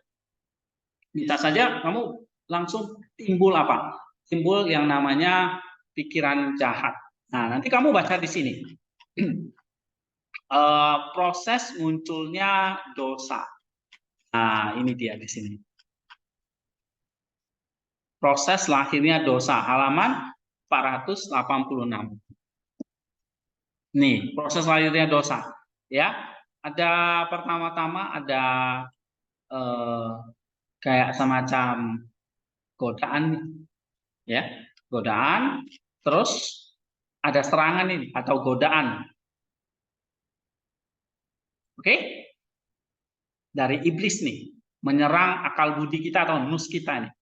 Bisa saja kamu langsung timbul apa? Timbul yang namanya pikiran jahat. Nah, nanti kamu baca di sini. Proses munculnya dosa. Nah, ini dia di sini. Proses lahirnya dosa, halaman 486. Nih, proses lahirnya dosa. Ya, ada pertama-tama ada kayak semacam godaan, ya, godaan. Terus ada serangan ini atau godaan. Oke? Dari iblis nih, menyerang akal budi kita atau nus kita nih.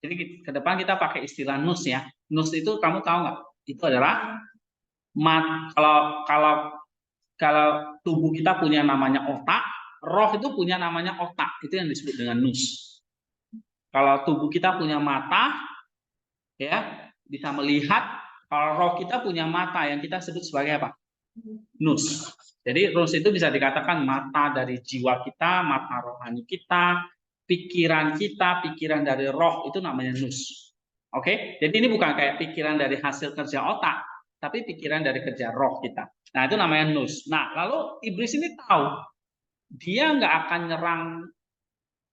Jadi ke depan kita pakai istilah nus ya. Nus itu kamu tahu nggak? Itu adalah kalau tubuh kita punya namanya otak, roh itu punya namanya otak, itu yang disebut dengan nus. Kalau tubuh kita punya mata, ya bisa melihat. Kalau roh kita punya mata yang kita sebut sebagai apa? Nus. Jadi nus itu bisa dikatakan mata dari jiwa kita, mata rohani kita, pikiran kita, pikiran dari roh, itu namanya nus. Oke, jadi ini bukan kayak pikiran dari hasil kerja otak, tapi pikiran dari kerja roh kita. Nah, itu namanya nus. Nah, lalu iblis ini tahu dia nggak akan nyerang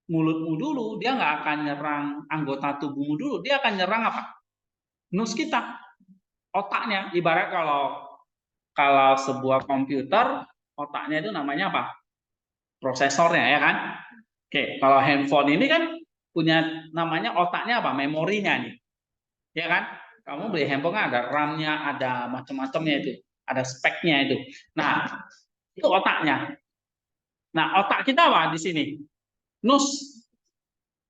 mulutmu dulu, dia nggak akan nyerang anggota tubuhmu dulu, dia akan nyerang apa? Nus kita, otaknya. Ibarat kalau sebuah komputer, otaknya itu namanya apa? Prosesornya, ya kan? Oke, kalau handphone ini kan punya namanya otaknya apa? Memorinya nih, ya kan? Kamu beli handphone kan ada RAM-nya, ada macam-macamnya itu, ada speknya itu. Nah, itu otaknya. Nah, otak kita apa di sini? Nus.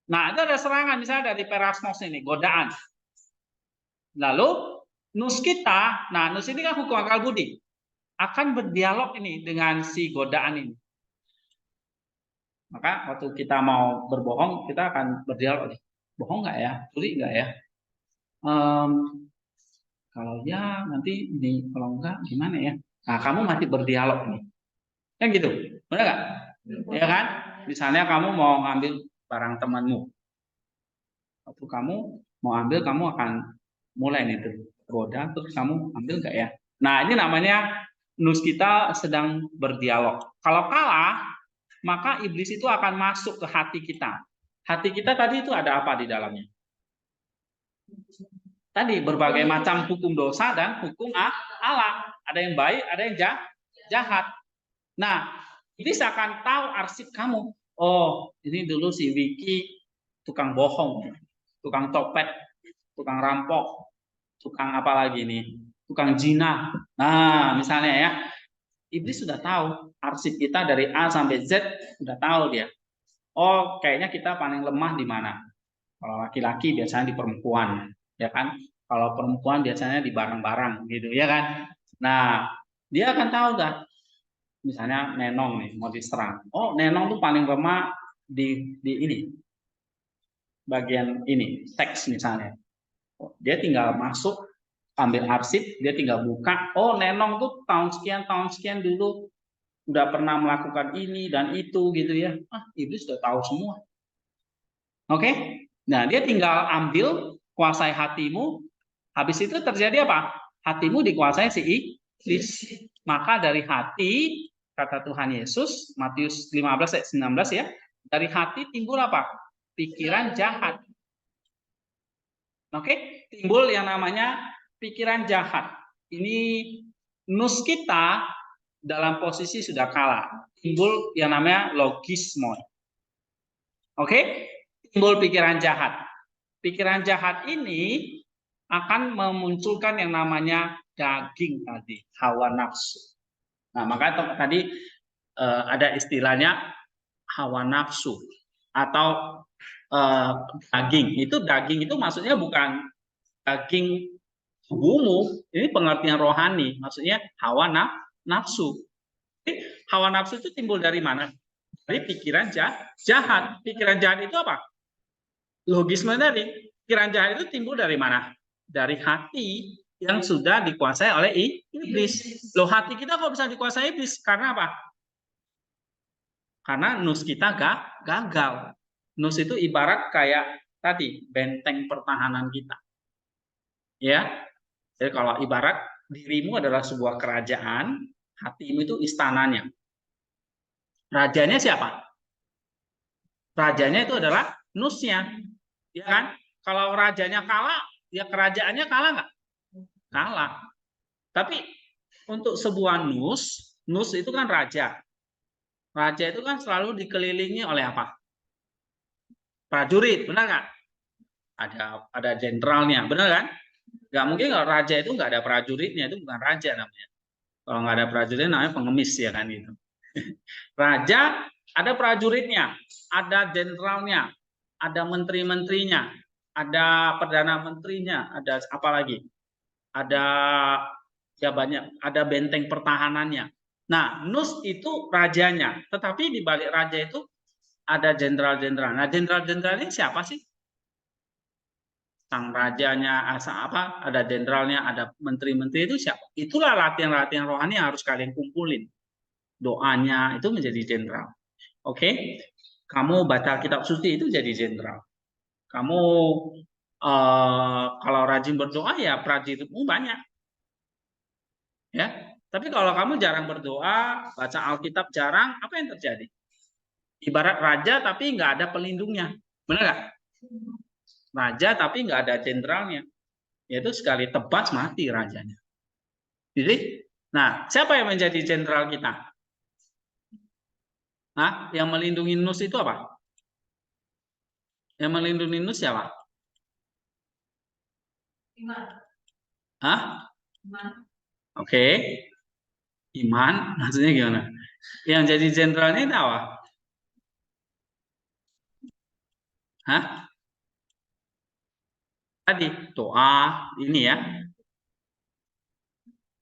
Nah, itu ada serangan misalnya dari perasmos ini, godaan. Lalu nus kita, nah nus ini kan hukum akal budi, akan berdialog ini dengan si godaan ini. Maka waktu kita mau berbohong, kita akan berdialog nih. Bohong nggak ya? Curi nggak ya? Kalau ya nanti ini, kalau enggak gimana ya? Nah, kamu masih berdialog nih. Kan gitu. Benar nggak? Ya kan? Misalnya kamu mau ngambil barang temanmu. Waktu kamu mau ambil, kamu akan mulai nih tergoda, terus kamu ambil nggak ya? Nah, ini namanya nus kita sedang berdialog. Kalau kalah, maka iblis itu akan masuk ke hati kita. Hati kita tadi itu ada apa di dalamnya? Tadi berbagai macam hukum dosa dan hukum Allah. Ada yang baik, ada yang jahat. Nah, iblis akan tahu arsip kamu. Oh, ini dulu si Wiki tukang bohong, tukang copet, tukang rampok, tukang apa lagi nih? Tukang zina. Nah, misalnya ya. Iblis sudah tahu arsip kita dari A sampai Z, sudah tahu dia. Oh, kayaknya kita paling lemah di mana? Kalau laki-laki biasanya di perempuan, ya kan? Kalau perempuan biasanya di barang-barang, gitu, ya kan? Nah, dia akan tahu dah. Misalnya Nenong nih mau diserang. Oh, Nenong tuh paling lemah di ini, bagian ini, seks misalnya. Dia tinggal masuk, ambil arsip, dia tinggal buka. Oh, Nenong tuh tahun sekian dulu udah pernah melakukan ini dan itu, gitu ya. Iblis sudah tahu semua. Oke? Nah, dia tinggal ambil, kuasai hatimu. Habis itu terjadi apa? Hatimu dikuasai si iblis. Maka dari hati, kata Tuhan Yesus, Matius 15 ayat 19 ya, dari hati timbul apa? Pikiran jahat. Oke? Timbul yang namanya pikiran jahat. Ini nus kita dalam posisi sudah kalah. Timbul yang namanya logismon. Oke? Timbul pikiran jahat. Pikiran jahat ini akan memunculkan yang namanya daging tadi, hawa nafsu. Nah, maka tadi ada istilahnya hawa nafsu atau daging. Daging itu maksudnya bukan daging tubuhmu, ini pengertian rohani, maksudnya hawa nafsu. Jadi, hawa nafsu itu timbul dari mana? Dari pikiran jahat. Pikiran jahat itu apa? Logisme tadi. Pikiran jahat itu timbul dari mana? Dari hati yang sudah dikuasai oleh iblis. Loh, hati kita kok bisa dikuasai iblis? Karena apa? Karena nus kita gagal. Nus itu ibarat kayak tadi, benteng pertahanan kita. Ya. Jadi kalau ibarat dirimu adalah sebuah kerajaan, hatimu itu istananya. Rajanya siapa? Rajanya itu adalah nusnya. Ya kan? Kalau rajanya kalah, ya kerajaannya kalah nggak? Kalah. Tapi untuk sebuah nus itu kan raja. Raja itu kan selalu dikelilingi oleh apa? Prajurit, benar nggak? Ada jenderalnya, benar kan? Nggak mungkin kalau raja itu nggak ada prajuritnya, itu bukan raja namanya. Kalau nggak ada prajuritnya namanya pengemis, ya kan itu. Raja ada prajuritnya, ada jenderalnya, ada menteri-menterinya, ada perdana menterinya, ada apa lagi? ada ya banyak, ada benteng pertahanannya. Nah, Nus itu rajanya, tetapi di balik raja itu ada jenderal-jenderal. Nah, jenderal-jenderal ini siapa sih? Sang rajanya, apa? Ada jenderalnya, ada menteri-menteri, itu siapa? Itulah latihan-latihan rohani yang harus kalian kumpulin. Doanya itu menjadi jenderal. Oke? Kamu baca kitab suci itu jadi jenderal. Kamu kalau rajin berdoa ya prajuritmu banyak. Ya. Tapi kalau kamu jarang berdoa, baca Alkitab jarang, apa yang terjadi? Ibarat raja tapi nggak ada pelindungnya. Benar nggak? Raja tapi nggak ada jenderalnya. Yaitu sekali tebas mati rajanya. Jadi, nah siapa yang menjadi jenderal kita? Nah, yang melindungi Nus itu apa? Yang melindungi Nus siapa? Iman. Hah? Iman. Oke. Iman, maksudnya gimana? Yang jadi jenderalnya itu apa? Hah? Tadi doa ini ya.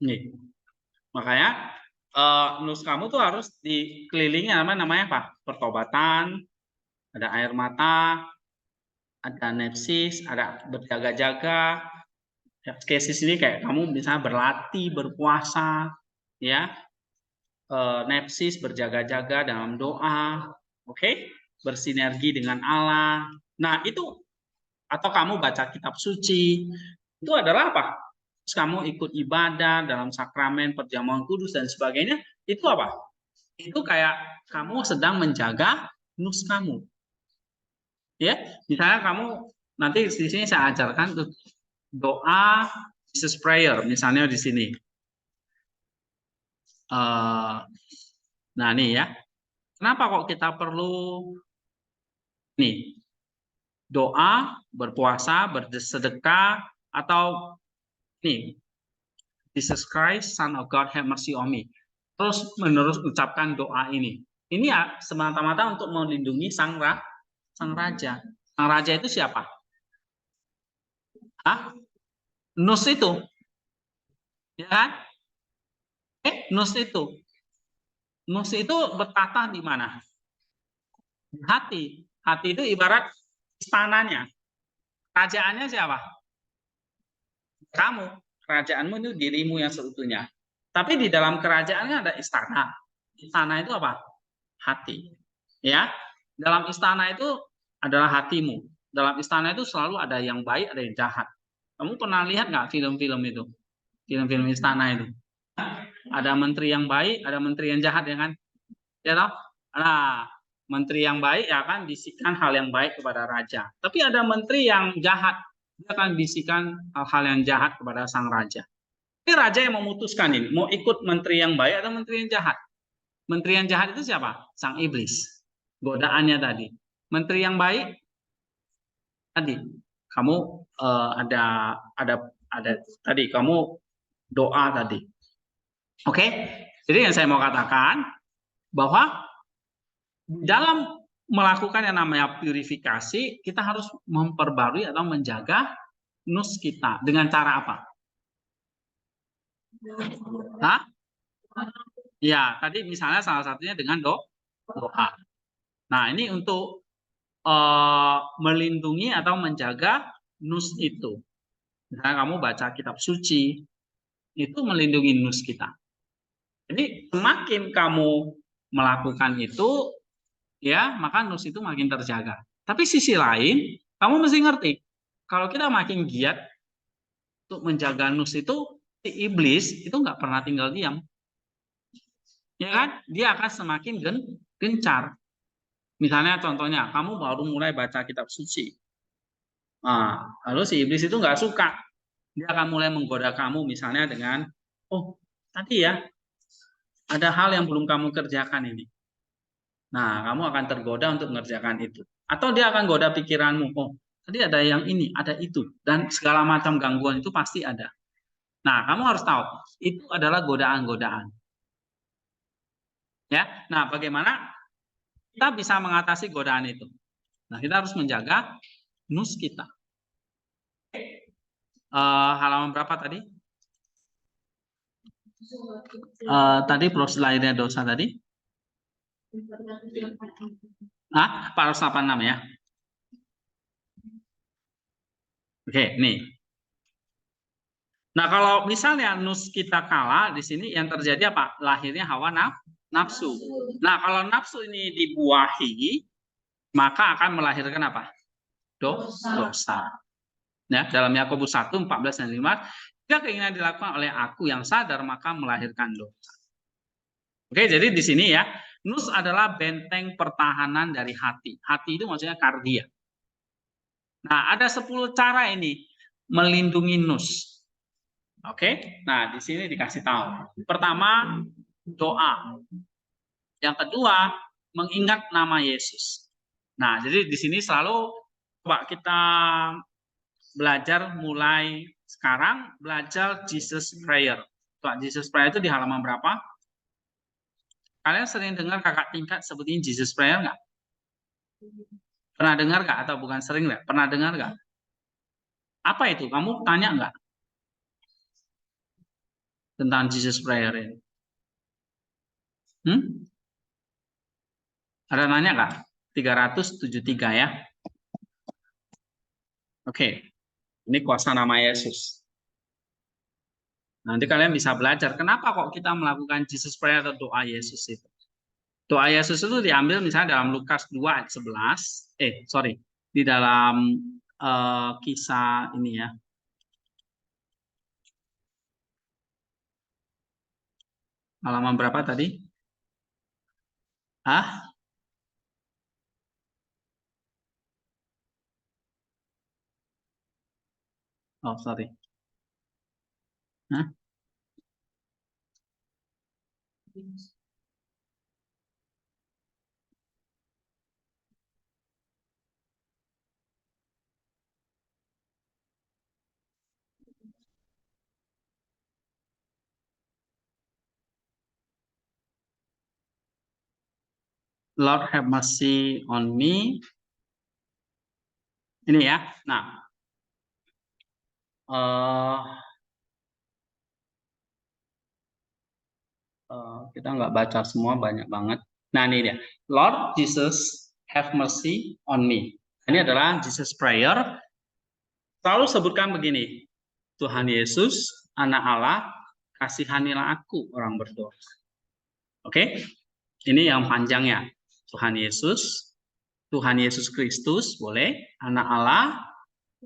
Nih. Makanya nus kamu tuh harus dikelilingi namanya apa? Pertobatan, ada air mata, ada nepsis, ada berjaga-jaga. Cases ini kayak kamu misalnya berlatih, berpuasa, ya, nepsis, berjaga-jaga dalam doa, oke? Bersinergi dengan Allah. Nah itu, atau kamu baca kitab suci, itu adalah apa? Terus kamu ikut ibadah dalam sakramen, perjamuan kudus dan sebagainya, itu apa? Itu kayak kamu sedang menjaga nus kamu. Ya, misalnya kamu nanti di sini saya ajarkan doa Jesus prayer, misalnya di sini. Nah nih ya, kenapa kok kita perlu nih doa, berpuasa, bersedekah, atau nih Jesus Christ, Son of God, have mercy on me. Terus menerus ucapkan doa ini. Ini ya semata-mata untuk melindungi sang raja. Sang raja itu siapa? Hah? Nus itu, ya kan? Nus itu. Nus itu bertata di mana? Di hati. Hati itu ibarat istananya. Kerajaannya siapa? Kamu. Kerajaanmu itu dirimu yang seutuhnya. Tapi di dalam kerajaannya ada istana. Istana itu apa? Hati. Ya. Dalam istana itu adalah hatimu. Dalam istana itu selalu ada yang baik, ada yang jahat. Kamu pernah lihat nggak film-film itu? Film-film istana itu. Ada menteri yang baik, ada menteri yang jahat, ya kan? Ya toh? Nah, menteri yang baik ya akan bisikan hal yang baik kepada raja. Tapi ada menteri yang jahat, dia akan bisikan hal-hal yang jahat kepada sang raja. Ini raja yang memutuskan ini, mau ikut menteri yang baik atau menteri yang jahat. Menteri yang jahat itu siapa? Sang iblis. Godaannya tadi. Menteri yang baik tadi kamu ada tadi kamu doa tadi. Oke? Jadi yang saya mau katakan bahwa dalam melakukan yang namanya purifikasi, kita harus memperbarui atau menjaga nus kita dengan cara apa? Hah? Ya, tadi misalnya salah satunya dengan doa. Nah, ini untuk melindungi atau menjaga nus itu. Misalnya kamu baca kitab suci, itu melindungi nus kita. Jadi semakin kamu melakukan itu, ya maka nus itu makin terjaga. Tapi sisi lain, kamu mesti ngerti, kalau kita makin giat untuk menjaga nus itu, si iblis itu nggak pernah tinggal diam. Ya kan? Dia akan semakin gencar. Misalnya contohnya, kamu baru mulai baca kitab suci. Nah, lalu si iblis itu nggak suka. Dia akan mulai menggoda kamu misalnya dengan, oh tadi ya, ada hal yang belum kamu kerjakan ini. Nah, kamu akan tergoda untuk mengerjakan itu. Atau dia akan goda pikiranmu, oh tadi ada yang ini, ada itu. Dan segala macam gangguan itu pasti ada. Nah, kamu harus tahu, itu adalah godaan-godaan. Ya, nah bagaimana kita bisa mengatasi godaan itu? Nah, kita harus menjaga nus kita. Halaman berapa tadi? Tadi proses lahirnya dosa tadi? 486 ya. Oke, nih. Nah, kalau misalnya nus kita kalah di sini yang terjadi apa? Lahirnya hawa nafsu. Nah, kalau nafsu ini dibuahi, maka akan melahirkan apa? Dosa. Ya, dalam Yakobus 1, 14 dan 5, jika keinginan dilakukan oleh aku yang sadar, maka melahirkan dosa. Oke, jadi di sini ya, nus adalah benteng pertahanan dari hati. Hati itu maksudnya kardia. Nah, ada 10 cara ini melindungi nus. Oke, nah di sini dikasih tahu. Pertama, doa. Yang kedua, mengingat nama Yesus. Nah, jadi di sini selalu coba kita belajar mulai sekarang, belajar Jesus Prayer. Coba Jesus Prayer itu di halaman berapa? Kalian sering dengar kakak tingkat sebutin Jesus Prayer nggak? Pernah dengar nggak? Atau bukan sering nggak? Pernah dengar nggak? Apa itu? Kamu tanya nggak? Tentang Jesus Prayer ini? Ada nanya nggak? 373 ya. Oke, ini kuasa nama Yesus. Nanti kalian bisa belajar kenapa kok kita melakukan Jesus Prayer atau doa Yesus itu. Doa Yesus itu diambil misalnya dalam Lukas 2 ayat 11. Di dalam kisah ini ya. Halaman berapa tadi? Oh, sorry. Lord have mercy on me. Ini ya. Nah, kita nggak baca semua, banyak banget. Nah, ini dia. Lord Jesus, have mercy on me. Ini adalah Jesus Prayer. Selalu sebutkan begini. Tuhan Yesus, Anak Allah, kasihanilah aku orang berdosa. Oke? Ini yang panjangnya. Tuhan Yesus Kristus, boleh. Anak Allah,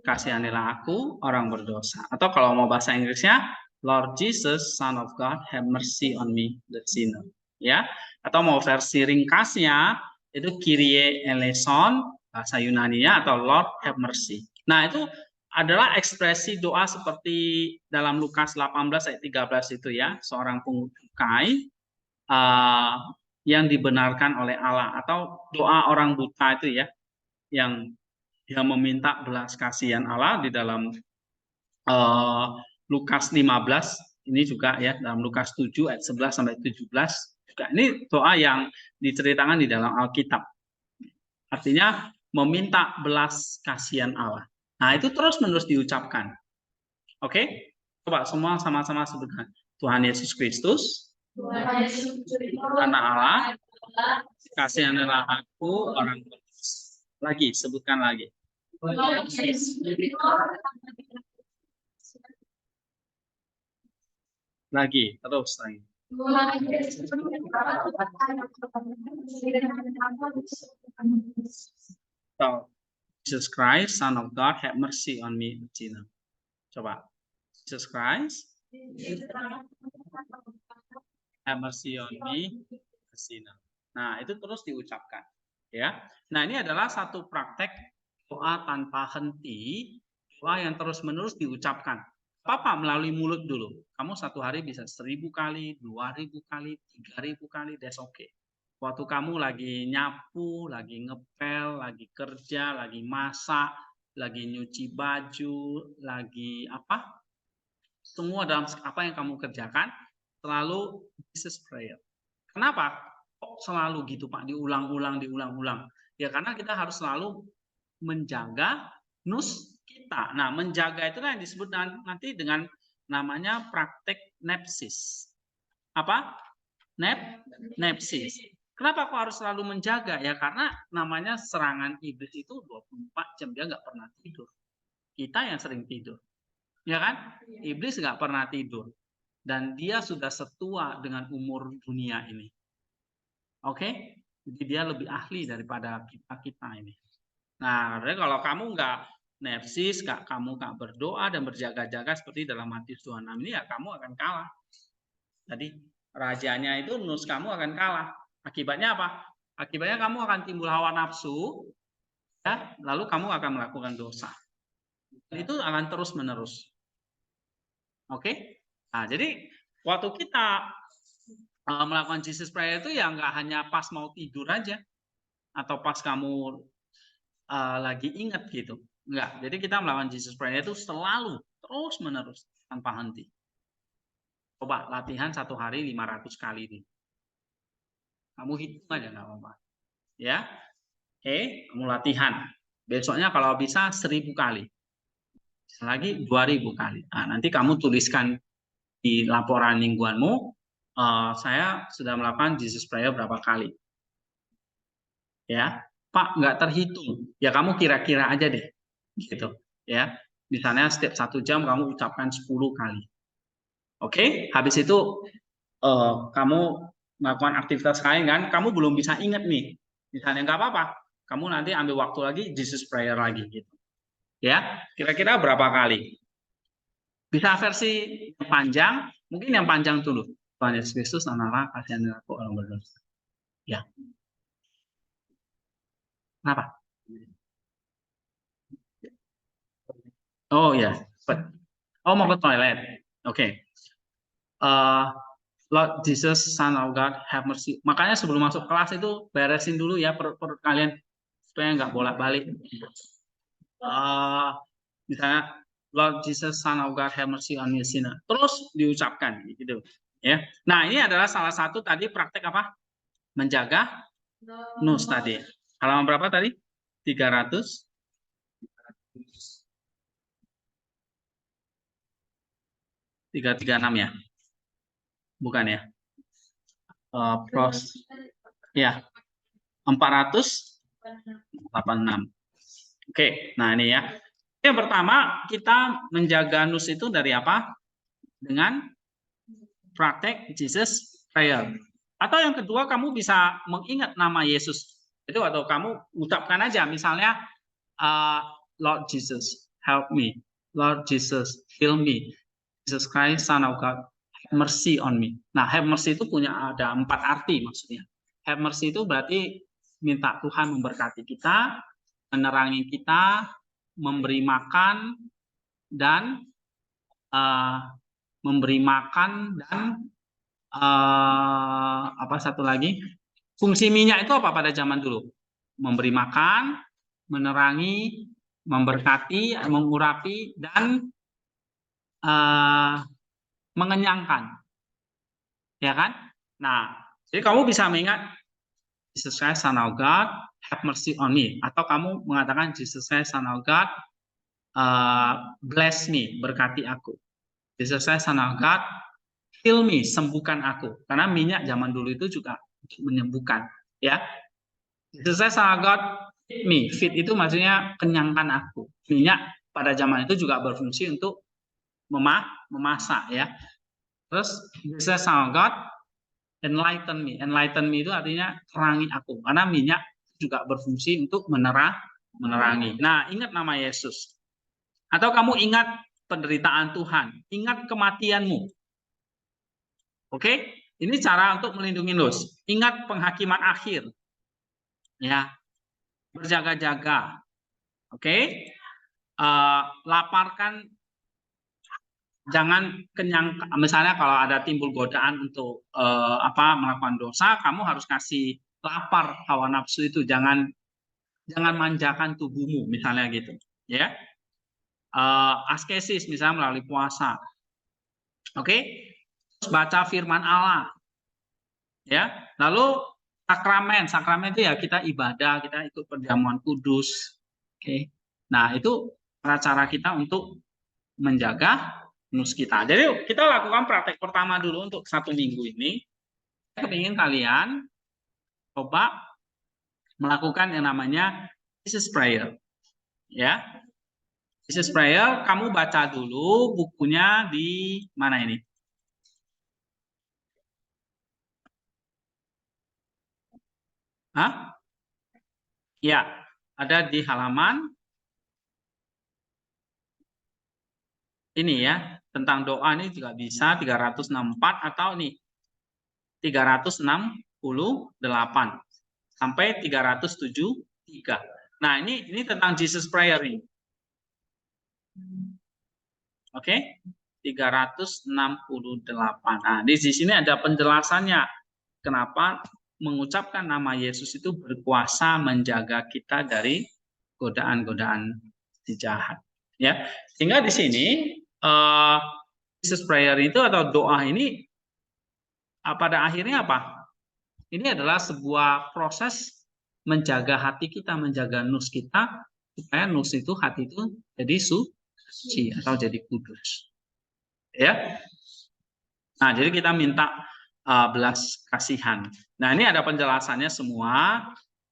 kasihanilah aku orang berdosa. Atau kalau mau bahasa Inggrisnya, Lord Jesus, Son of God, have mercy on me, the sinner. Ya, atau mau versi ringkasnya itu Kyrie eleison, bahasa Yunani-nya, atau Lord have mercy. Nah, itu adalah ekspresi doa seperti dalam Lukas 18 ayat 13 itu ya, seorang pungut cukai yang dibenarkan oleh Allah, atau doa orang buta itu ya, yang dia meminta belas kasihan Allah di dalam Lukas 15, ini juga ya dalam Lukas 7 ayat 11 sampai 17 juga. Ini doa yang diceritakan di dalam Alkitab. Artinya meminta belas kasihan Allah. Nah, itu terus-menerus diucapkan. Oke? Coba semua sama-sama sebutkan. Tuhan Yesus Kristus, Anak Allah, kasihanilah aku orang berdosa. Lagi, sebutkan lagi. Lagi, terus lagi. So, Jesus Christ, Son of God, have mercy on me, sinner. Coba. Jesus Christ, have mercy on me, sinner. Nah, itu terus diucapkan. Ya. Nah, ini adalah satu praktek doa tanpa henti, doa yang terus-menerus diucapkan. Apa melalui mulut dulu. Kamu satu hari bisa 1000 kali, 2000 kali, 3000 kali, that's okay. Waktu kamu lagi nyapu, lagi ngepel, lagi kerja, lagi masak, lagi nyuci baju, lagi apa? Semua dalam apa yang kamu kerjakan, selalu Jesus Prayer. Kenapa? Kok selalu gitu Pak? Diulang-ulang. Ya karena kita harus selalu menjaga nus kita. Nah, menjaga itu yang disebut nanti dengan namanya praktek nepsis. apa? Nepsis. Kenapa aku harus selalu menjaga? Ya karena namanya serangan iblis itu 24 jam, dia nggak pernah tidur. Kita yang sering tidur. Ya kan? Iblis nggak pernah tidur. Dan dia sudah setua dengan umur dunia ini. Oke? Jadi dia lebih ahli daripada kita ini. Nah, kalau kamu nggak nepsis, kamu nggak berdoa dan berjaga-jaga seperti dalam Matius 26 ini, ya kamu akan kalah. Jadi rajanya itu nus kamu akan kalah. Akibatnya apa? Akibatnya kamu akan timbul hawa nafsu, ya, lalu kamu akan melakukan dosa. Dan itu akan terus menerus. Oke? Nah, jadi waktu kita melakukan Jesus Prayer itu ya nggak hanya pas mau tidur aja atau pas kamu lagi ingat gitu. Enggak. Jadi kita melakukan Jesus Prayer itu selalu terus menerus tanpa henti. Coba latihan 1 hari 500 kali ini. Kamu hitung aja nggak apa-apa. Ya. Oke, kamu latihan. Besoknya kalau bisa 1000 kali. Lagi 2000 kali. Nah, nanti kamu tuliskan di laporan mingguanmu, saya sudah melakukan Jesus Prayer berapa kali. Ya, Pak, nggak terhitung. Ya kamu kira-kira aja deh. Gitu. Ya. Misalnya setiap 1 jam kamu ucapkan 10 kali. Oke, habis itu kamu melakukan aktivitas lain kan, kamu belum bisa ingat nih. Misalnya nggak apa-apa, kamu nanti ambil waktu lagi Jesus Prayer lagi gitu. Ya, kira-kira berapa kali? Bisa versi yang panjang, mungkin yang panjang dulu. Tuhan Yesus Kristus, Allah, kasihan aku orang berdosa. Ya. Kenapa? Oh ya, oh mau ke toilet. Oke. Lord Jesus, Son of God, have mercy. Makanya sebelum masuk kelas itu beresin dulu ya perut kalian supaya nggak bolak-balik. Misalnya Lord Jesus, Son of God, have mercy on me sinner. Terus diucapkan gitu. Ya. Nah, ini adalah salah satu tadi praktek apa? Menjaga nus tadi. Halaman berapa tadi? 300. 336 ya? Bukan ya? Pros ya 486. Oke, nah ini ya. Yang pertama, kita menjaga nus itu dari apa? Dengan praktek Jesus Prayer. Atau yang kedua, kamu bisa mengingat nama Yesus. Itu atau kamu ucapkan aja, misalnya Lord Jesus, help me. Lord Jesus, heal me. Jesus Christ, Son of God, have mercy on me. Nah, have mercy itu punya ada 4 arti maksudnya. Have mercy itu berarti minta Tuhan memberkati kita, menerangi kita, memberi makan, dan memberi makan dan apa satu lagi? Fungsi minyak itu apa pada zaman dulu? Memberi makan, menerangi, memberkati, mengurapi, dan mengenyangkan. Ya kan? Nah, jadi kamu bisa mengingat Jesus Christ, Son of God, have mercy on me. Atau kamu mengatakan Jesus Christ, Son of God, bless me, berkati aku. Jesus Christ, Son of God, heal me, sembuhkan aku. Karena minyak zaman dulu itu juga menyembuhkan. Ya, Jesus Christ, Son of God, feed me. Feed itu maksudnya kenyangkan aku. Minyak pada zaman itu juga berfungsi untuk memasak ya. Terus Jesus Christ, Son of God, enlighten me. Enlighten me itu artinya terangi aku. Karena minyak juga berfungsi untuk menerangi. Nah, ingat nama Yesus. Atau kamu ingat penderitaan Tuhan. Ingat kematianmu. Oke? Ini cara untuk melindungi nus. Ingat penghakiman akhir. Ya. Berjaga-jaga. Oke? Laparkan, jangan kenyang. Misalnya kalau ada timbul godaan untuk melakukan dosa, kamu harus kasih lapar hawa nafsu itu. Jangan manjakan tubuhmu, misalnya gitu. Ya, askesis misalnya melalui puasa. Oke, terus baca firman Allah. Ya, lalu sakramen itu ya kita ibadah, kita ikut perjamuan kudus. Oke, nah itu cara-cara kita untuk menjaga nus kita. Jadi kita lakukan praktek pertama dulu untuk 1 minggu ini. Saya ingin kalian coba melakukan yang namanya Jesus Prayer. Ya, Jesus Prayer, kamu baca dulu bukunya di mana ini? Hah? Ya, ada di halaman ini ya, tentang doa ini juga bisa 364 atau nih 368 sampai 373. Nah, ini tentang Jesus Prayer ini. Oke. 368. Nah, di sini ada penjelasannya kenapa mengucapkan nama Yesus itu berkuasa menjaga kita dari godaan-godaan si jahat. Ya, sehingga di sini Jesus Prayer itu atau doa ini pada akhirnya apa? Ini adalah sebuah proses menjaga hati kita, menjaga nus kita, supaya nus itu, hati itu jadi suci atau jadi kudus. Ya. Nah, jadi kita minta belas kasihan. Nah, ini ada penjelasannya semua.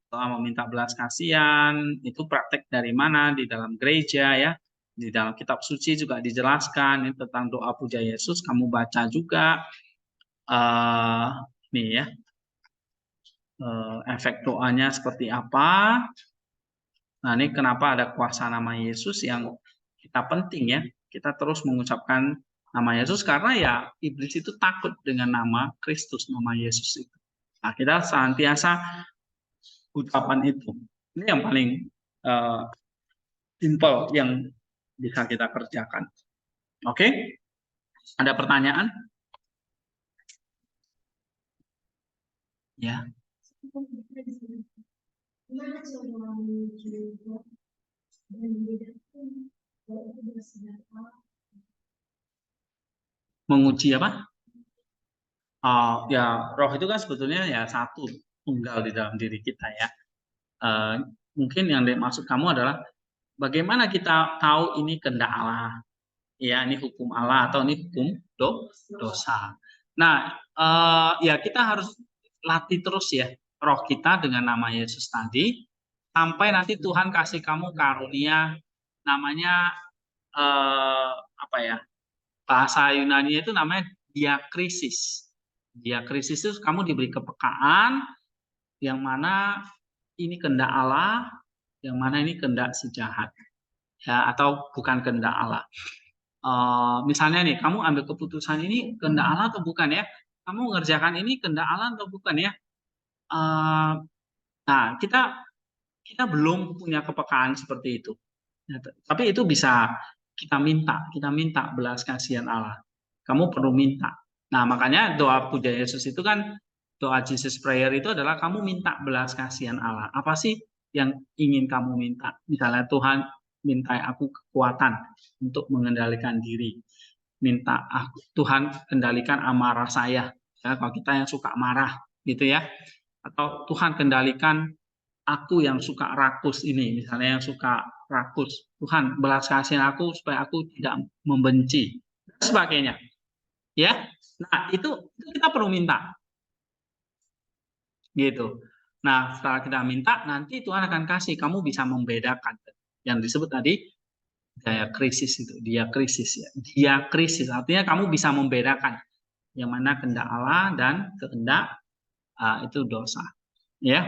Doa meminta belas kasihan itu praktek dari mana di dalam gereja ya. Di dalam kitab suci juga dijelaskan ini tentang doa puja Yesus, kamu baca juga nih ya. Efek doanya seperti apa. Nah, ini kenapa ada kuasa nama Yesus yang kita penting ya. Kita terus mengucapkan nama Yesus karena ya iblis itu takut dengan nama Kristus, nama Yesus itu. Nah, kita senantiasa ucapan itu. Ini yang paling simple yang bisa kita kerjakan. Oke? Ada pertanyaan? Ya. Menguji apa? Ya roh itu kan sebetulnya ya satu, tunggal di dalam diri kita ya. Mungkin yang dimaksud kamu adalah bagaimana kita tahu ini kehendak Allah, ya ini hukum Allah atau ini hukum dosa. Nah, ya kita harus latih terus ya roh kita dengan nama Yesus tadi, sampai nanti Tuhan kasih kamu karunia namanya apa ya, bahasa Yunani itu namanya diakrisis. Diakrisis itu kamu diberi kepekaan yang mana ini kehendak Allah, yang mana ini kehendak si jahat, ya atau bukan kehendak Allah. Misalnya nih, kamu ambil keputusan ini kehendak Allah atau bukan ya? Kamu mengerjakan ini kehendak Allah atau bukan ya? Nah, kita belum punya kepekaan seperti itu. Ya, tapi itu bisa kita minta belas kasihan Allah. Kamu perlu minta. Nah, makanya doa puja Yesus itu kan, doa Jesus Prayer itu adalah kamu minta belas kasihan Allah. Apa sih yang ingin kamu minta? Misalnya Tuhan minta aku kekuatan untuk mengendalikan diri. Minta Tuhan kendalikan amarah saya. Ya, kalau kita yang suka marah gitu ya. Atau Tuhan kendalikan aku yang suka rakus ini, misalnya yang suka rakus. Tuhan belas kasihan aku supaya aku tidak membenci dan sebagainya. Ya. Nah, itu kita perlu minta. Gitu. Nah, setelah kita minta, nanti Tuhan akan kasih kamu bisa membedakan yang disebut tadi diakrisis itu, diakrisis ya. Diakrisis artinya kamu bisa membedakan yang mana kehendak Allah dan kehendak itu dosa. Ya.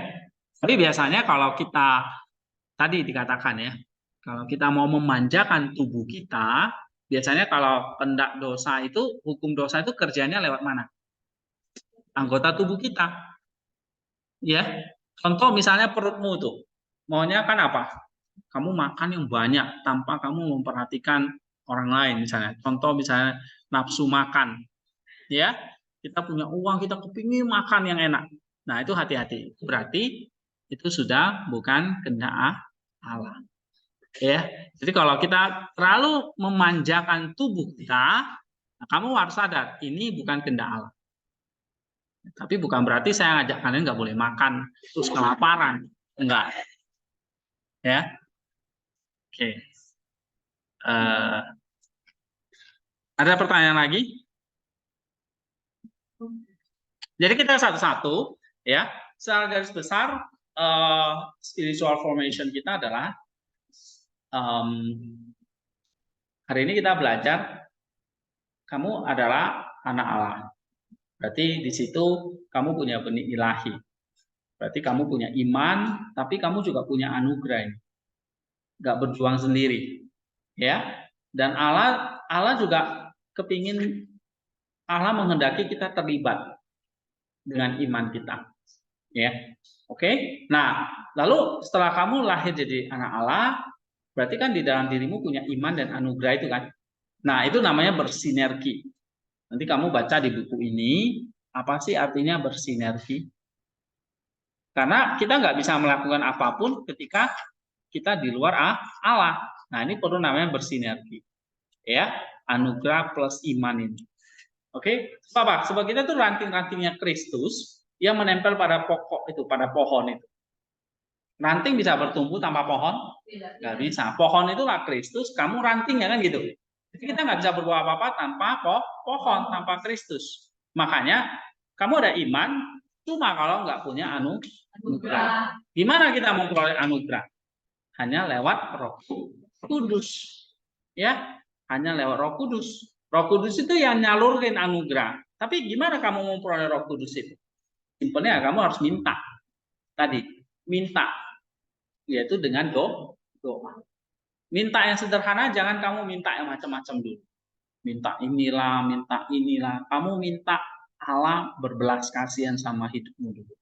Tapi biasanya kalau kita tadi dikatakan ya, kalau kita mau memanjakan tubuh kita, biasanya kalau kehendak dosa itu, hukum dosa itu kerjanya lewat mana? Anggota tubuh kita. Ya, contoh misalnya perutmu tuh, maunya kan apa? Kamu makan yang banyak tanpa kamu memperhatikan orang lain misalnya. Contoh misalnya nafsu makan, ya kita punya uang kita kepingin makan yang enak. Nah itu hati-hati. Berarti itu sudah bukan kehendak Allah. Ya, jadi kalau kita terlalu memanjakan tubuh kita, nah, kamu harus sadar ini bukan kehendak Allah. Tapi bukan berarti saya ngajak kalian nggak boleh makan terus kelaparan, enggak. Ya, oke. Ada pertanyaan lagi? Jadi kita satu-satu ya. Secara garis besar spiritual formation kita adalah hari ini kita belajar kamu adalah anak Allah. Berarti di situ kamu punya benih ilahi. Berarti kamu punya iman, tapi kamu juga punya anugerah. Nggak berjuang sendiri, ya. Dan Allah juga kepingin, Allah menghendaki kita terlibat dengan iman kita, ya. Oke. Nah, lalu setelah kamu lahir jadi anak Allah, berarti kan di dalam dirimu punya iman dan anugerah itu kan. Nah, itu namanya bersinergi. Nanti kamu baca di buku ini, apa sih artinya bersinergi? Karena kita nggak bisa melakukan apapun ketika kita di luar Allah. Nah, ini perlu namanya bersinergi. Ya, anugerah plus iman ini. Oke, sebab kita tuh ranting-rantingnya Kristus yang menempel pada pokok itu, pada pohon itu. Ranting bisa bertumbuh tanpa pohon? Nggak bisa. Pohon itulah Kristus, kamu ranting ya kan gitu. Jadi kita nggak bisa berbuat apa-apa tanpa pohon, tanpa Kristus. Makanya kamu ada iman, cuma kalau nggak punya anugerah. Gimana kita memperoleh anugerah? Hanya lewat Roh Kudus. Ya, hanya lewat Roh Kudus. Roh Kudus itu yang nyalurin anugerah. Tapi gimana kamu memperoleh Roh Kudus itu? Simpelnya kamu harus minta. Tadi, minta. Yaitu dengan doa. Minta yang sederhana, jangan kamu minta yang macam-macam dulu. Minta inilah. Kamu minta Allah berbelas kasihan sama hidupmu dulu.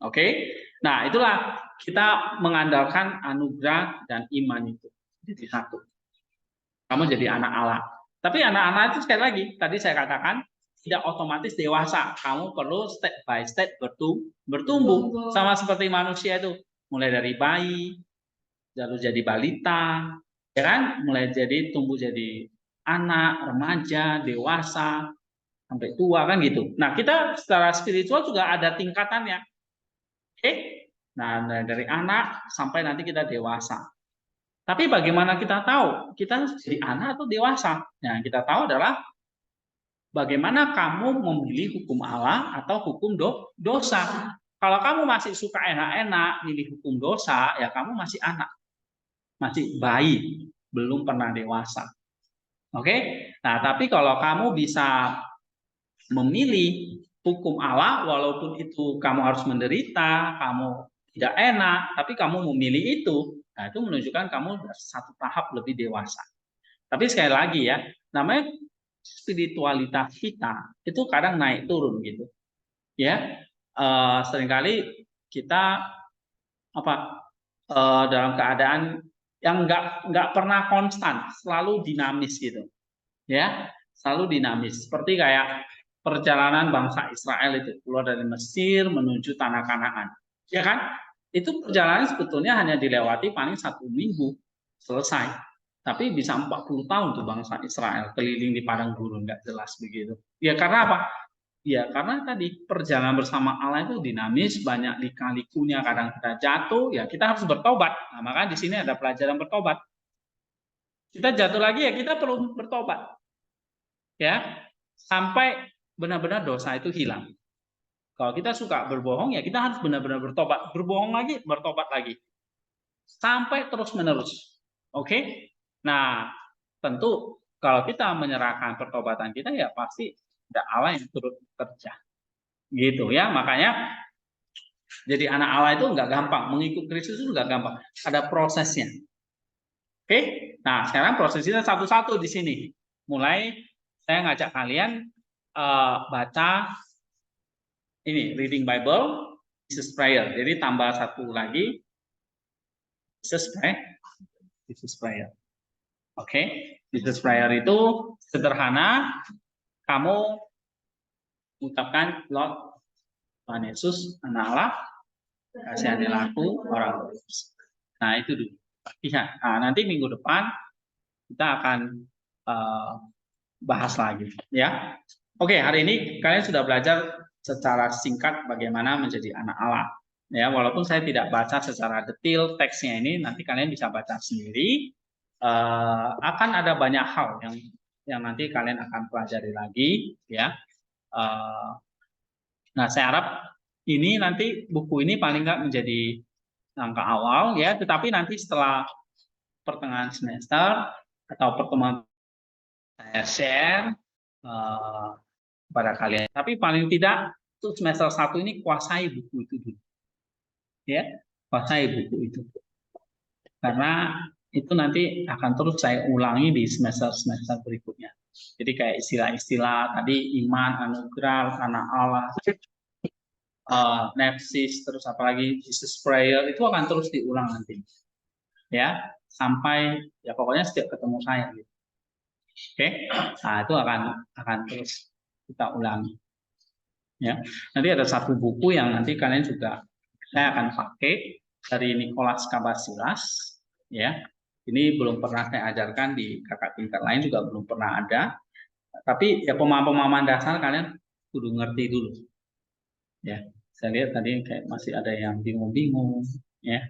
Oke? Nah, itulah kita mengandalkan anugerah dan iman itu. Jadi satu. Kamu jadi anak Allah. Tapi anak-anak itu sekali lagi, tadi saya katakan, tidak otomatis dewasa. Kamu perlu step by step bertumbuh. Sama seperti manusia itu. Mulai dari bayi, lalu jadi balita, ya kan? Mulai tumbuh jadi anak, remaja, dewasa, sampai tua kan gitu. Nah, kita secara spiritual juga ada tingkatannya. Oke? Nah, dari anak sampai nanti kita dewasa. Tapi bagaimana kita tahu kita jadi anak atau dewasa? Nah, kita tahu adalah bagaimana kamu memilih hukum Allah atau hukum dosa. Kalau kamu masih suka enak-enak milih hukum dosa, ya kamu masih anak, masih bayi, belum pernah dewasa. Oke? Nah, tapi kalau kamu bisa memilih hukum Allah, walaupun itu kamu harus menderita, kamu tidak enak, tapi kamu memilih itu, nah itu menunjukkan kamu satu tahap lebih dewasa. Tapi sekali lagi ya, namanya spiritualitas kita itu kadang naik turun gitu, ya. Seringkali kita dalam keadaan yang nggak pernah konstan, selalu dinamis gitu, ya, selalu dinamis. Seperti kayak perjalanan bangsa Israel itu keluar dari Mesir menuju tanah Kanaan, ya kan? Itu perjalanan sebetulnya hanya dilewati paling 1 minggu selesai, tapi bisa 40 tahun tuh bangsa Israel keliling di padang gurun, nggak jelas begitu. Ya karena apa? Ya karena tadi perjalanan bersama Allah itu dinamis, banyak lika-likunya, kadang kita jatuh, ya kita harus bertobat. Nah, maka di sini ada pelajaran bertobat. Kita jatuh lagi ya kita perlu bertobat, ya, sampai benar-benar dosa itu hilang. Kalau kita suka berbohong, ya kita harus benar-benar bertobat. Berbohong lagi, bertobat lagi. Sampai terus-menerus. Oke? Nah, tentu kalau kita menyerahkan pertobatan kita, ya pasti ada Allah yang turut bekerja. Gitu ya, makanya jadi anak Allah itu nggak gampang. Mengikut Kristus itu nggak gampang. Ada prosesnya. Oke? Nah, sekarang prosesnya satu-satu di sini. Mulai saya ngajak kalian baca ini reading Bible, Jesus Prayer. Jadi tambah satu lagi Jesus Prayer. Oke, Jesus Prayer itu sederhana. Kamu ucapkan Lord Tuhan Yesus, anak Allah, kasihanilah aku orang berdosa. Nah itu dulu. Latihan. Nah, nanti minggu depan kita akan bahas lagi, ya. Oke, hari ini kalian sudah belajar secara singkat bagaimana menjadi anak Allah. Ya, walaupun saya tidak baca secara detail teksnya ini, nanti kalian bisa baca sendiri. Akan ada banyak hal yang yang nanti kalian akan pelajari lagi ya. Nah, saya harap ini nanti buku ini paling nggak menjadi langkah awal ya, tetapi nanti setelah pertengahan semester atau pertemuan saya share kepada kalian. Tapi paling tidak untuk semester 1 ini kuasai buku itu dulu. Ya, kuasai buku itu. Karena itu nanti akan terus saya ulangi di semester-semester berikutnya. Jadi kayak istilah-istilah tadi iman, anugerah, anak Allah, nefsis, terus apalagi Jesus prayer itu akan terus diulang nanti. Ya, sampai ya pokoknya setiap ketemu saya gitu. Oke. Nah, itu akan terus kita ulangi. Ya. Nanti ada satu buku yang nanti kalian juga saya akan pakai dari Nicholas Cabasilas ya. Ini belum pernah saya ajarkan di kakak tingkat lain, juga belum pernah ada. Tapi ya pemahaman dasar kalian kudu ngerti dulu. Ya. Saya lihat tadi kayak masih ada yang bingung-bingung ya.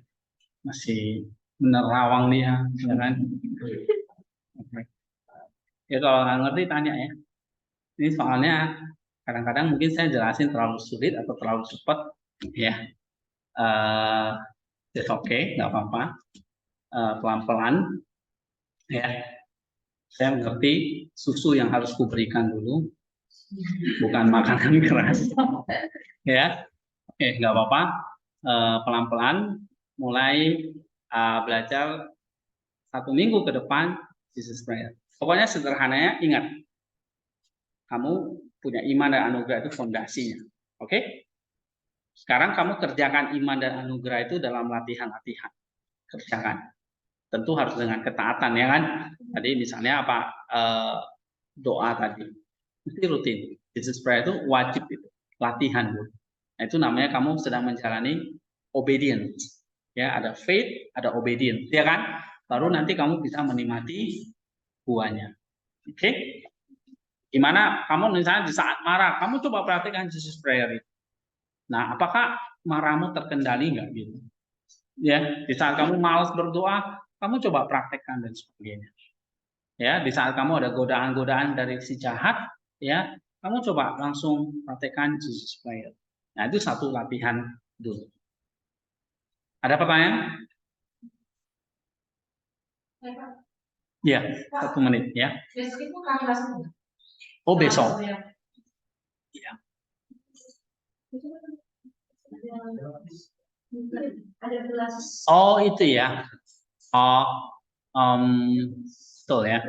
Masih menerawang dia, ya kan? Ya kalau nggak ngerti tanya ya. Ini soalnya kadang-kadang mungkin saya jelasin terlalu sulit atau terlalu cepat, ya. It's okay, nggak apa-apa. Pelan-pelan, ya. Saya mengerti susu yang harus kuberikan dulu, bukan makanan keras, ya. Oke, nggak apa-apa. Pelan-pelan, mulai belajar 1 minggu ke depan Jesus prayer. Pokoknya sederhananya ingat, kamu punya iman dan anugerah itu fondasinya. Oke? Sekarang kamu kerjakan iman dan anugerah itu dalam latihan-latihan. Kerjakan. Tentu harus dengan ketaatan ya kan. Tadi misalnya apa doa tadi. Mesti rutin. Jesus prayer itu wajib itu. Latihan. Nah, itu namanya kamu sedang menjalani obedience. Ya, ada faith, ada obedience, ya kan? Baru nanti kamu bisa menikmati buahnya. Oke? Gimana kamu misalnya di saat marah, kamu coba perhatikan Jesus prayer itu. Nah, apakah marahmu terkendali nggak gitu? Ya, di saat kamu malas berdoa, kamu coba praktekkan dan sebagainya. Ya, di saat kamu ada godaan-godaan dari si jahat, ya, kamu coba langsung praktekkan Jesus prayer. Nah, itu satu latihan dulu. Ada pertanyaan? Ya, 1 menit ya. Besok itu kami langsung. Oh, besok. Ya. Ada gelas. Oh, itu ya. Oh, betul ya.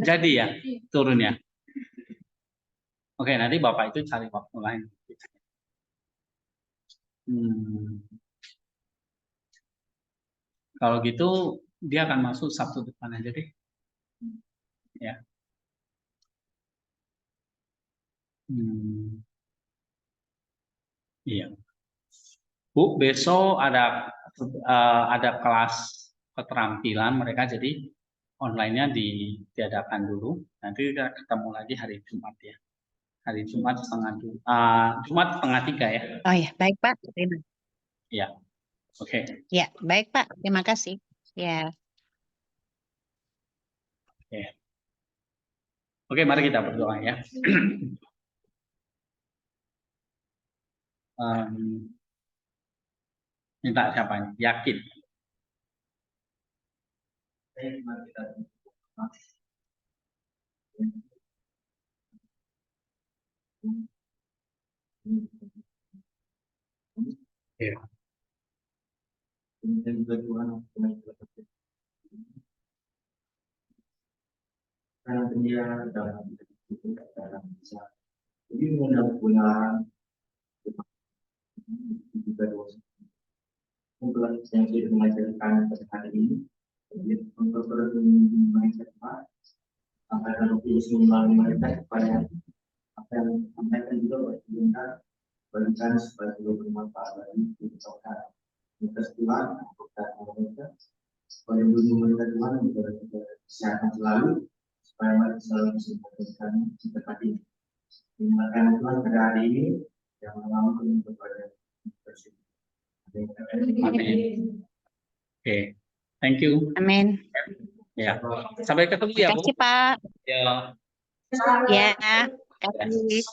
Jadi ya, turun ya. Oke, nanti Bapak itu cari waktu lain. Kalau gitu, dia akan masuk Sabtu depan aja deh. Ya. Iya. Bu, besok ada kelas keterampilan mereka, jadi online-nya ditiadakan dulu. Nanti kita ketemu lagi hari Jumat ya. Hari Jumat Jumat 2:30 ya. Oh ya, baik Pak. Ya, oke. Ya, baik Pak. Terima kasih. Ya. Oke, mari kita berdoa ya. Minta siapa ini? Yakin. Mari kita berdoa. Ya. Karena dia dalam bisa. Jadi mudah-mudahan juga dosa. Untuk yang sudah mengajarkan pada hari ini, untuk mindset Pak, sampai nanti melalui mereka kepada apa yang sampaikan juga bagaimana berikan supaya juga bermanfaat bagi kita. Kita Tuhan, kita mereka supaya mereka Tuhan juga kesehatan selalu, supaya mereka selalu bisa memberikan kita tadi. Terima kasih Tuhan pada hari ini yang mengalami kepada kita. Amin. Oke. Thank you. Amin. Ya. Sampai ketemu ya, Bu. Terima kasih, Pak. Ya. Ya, terima kasih.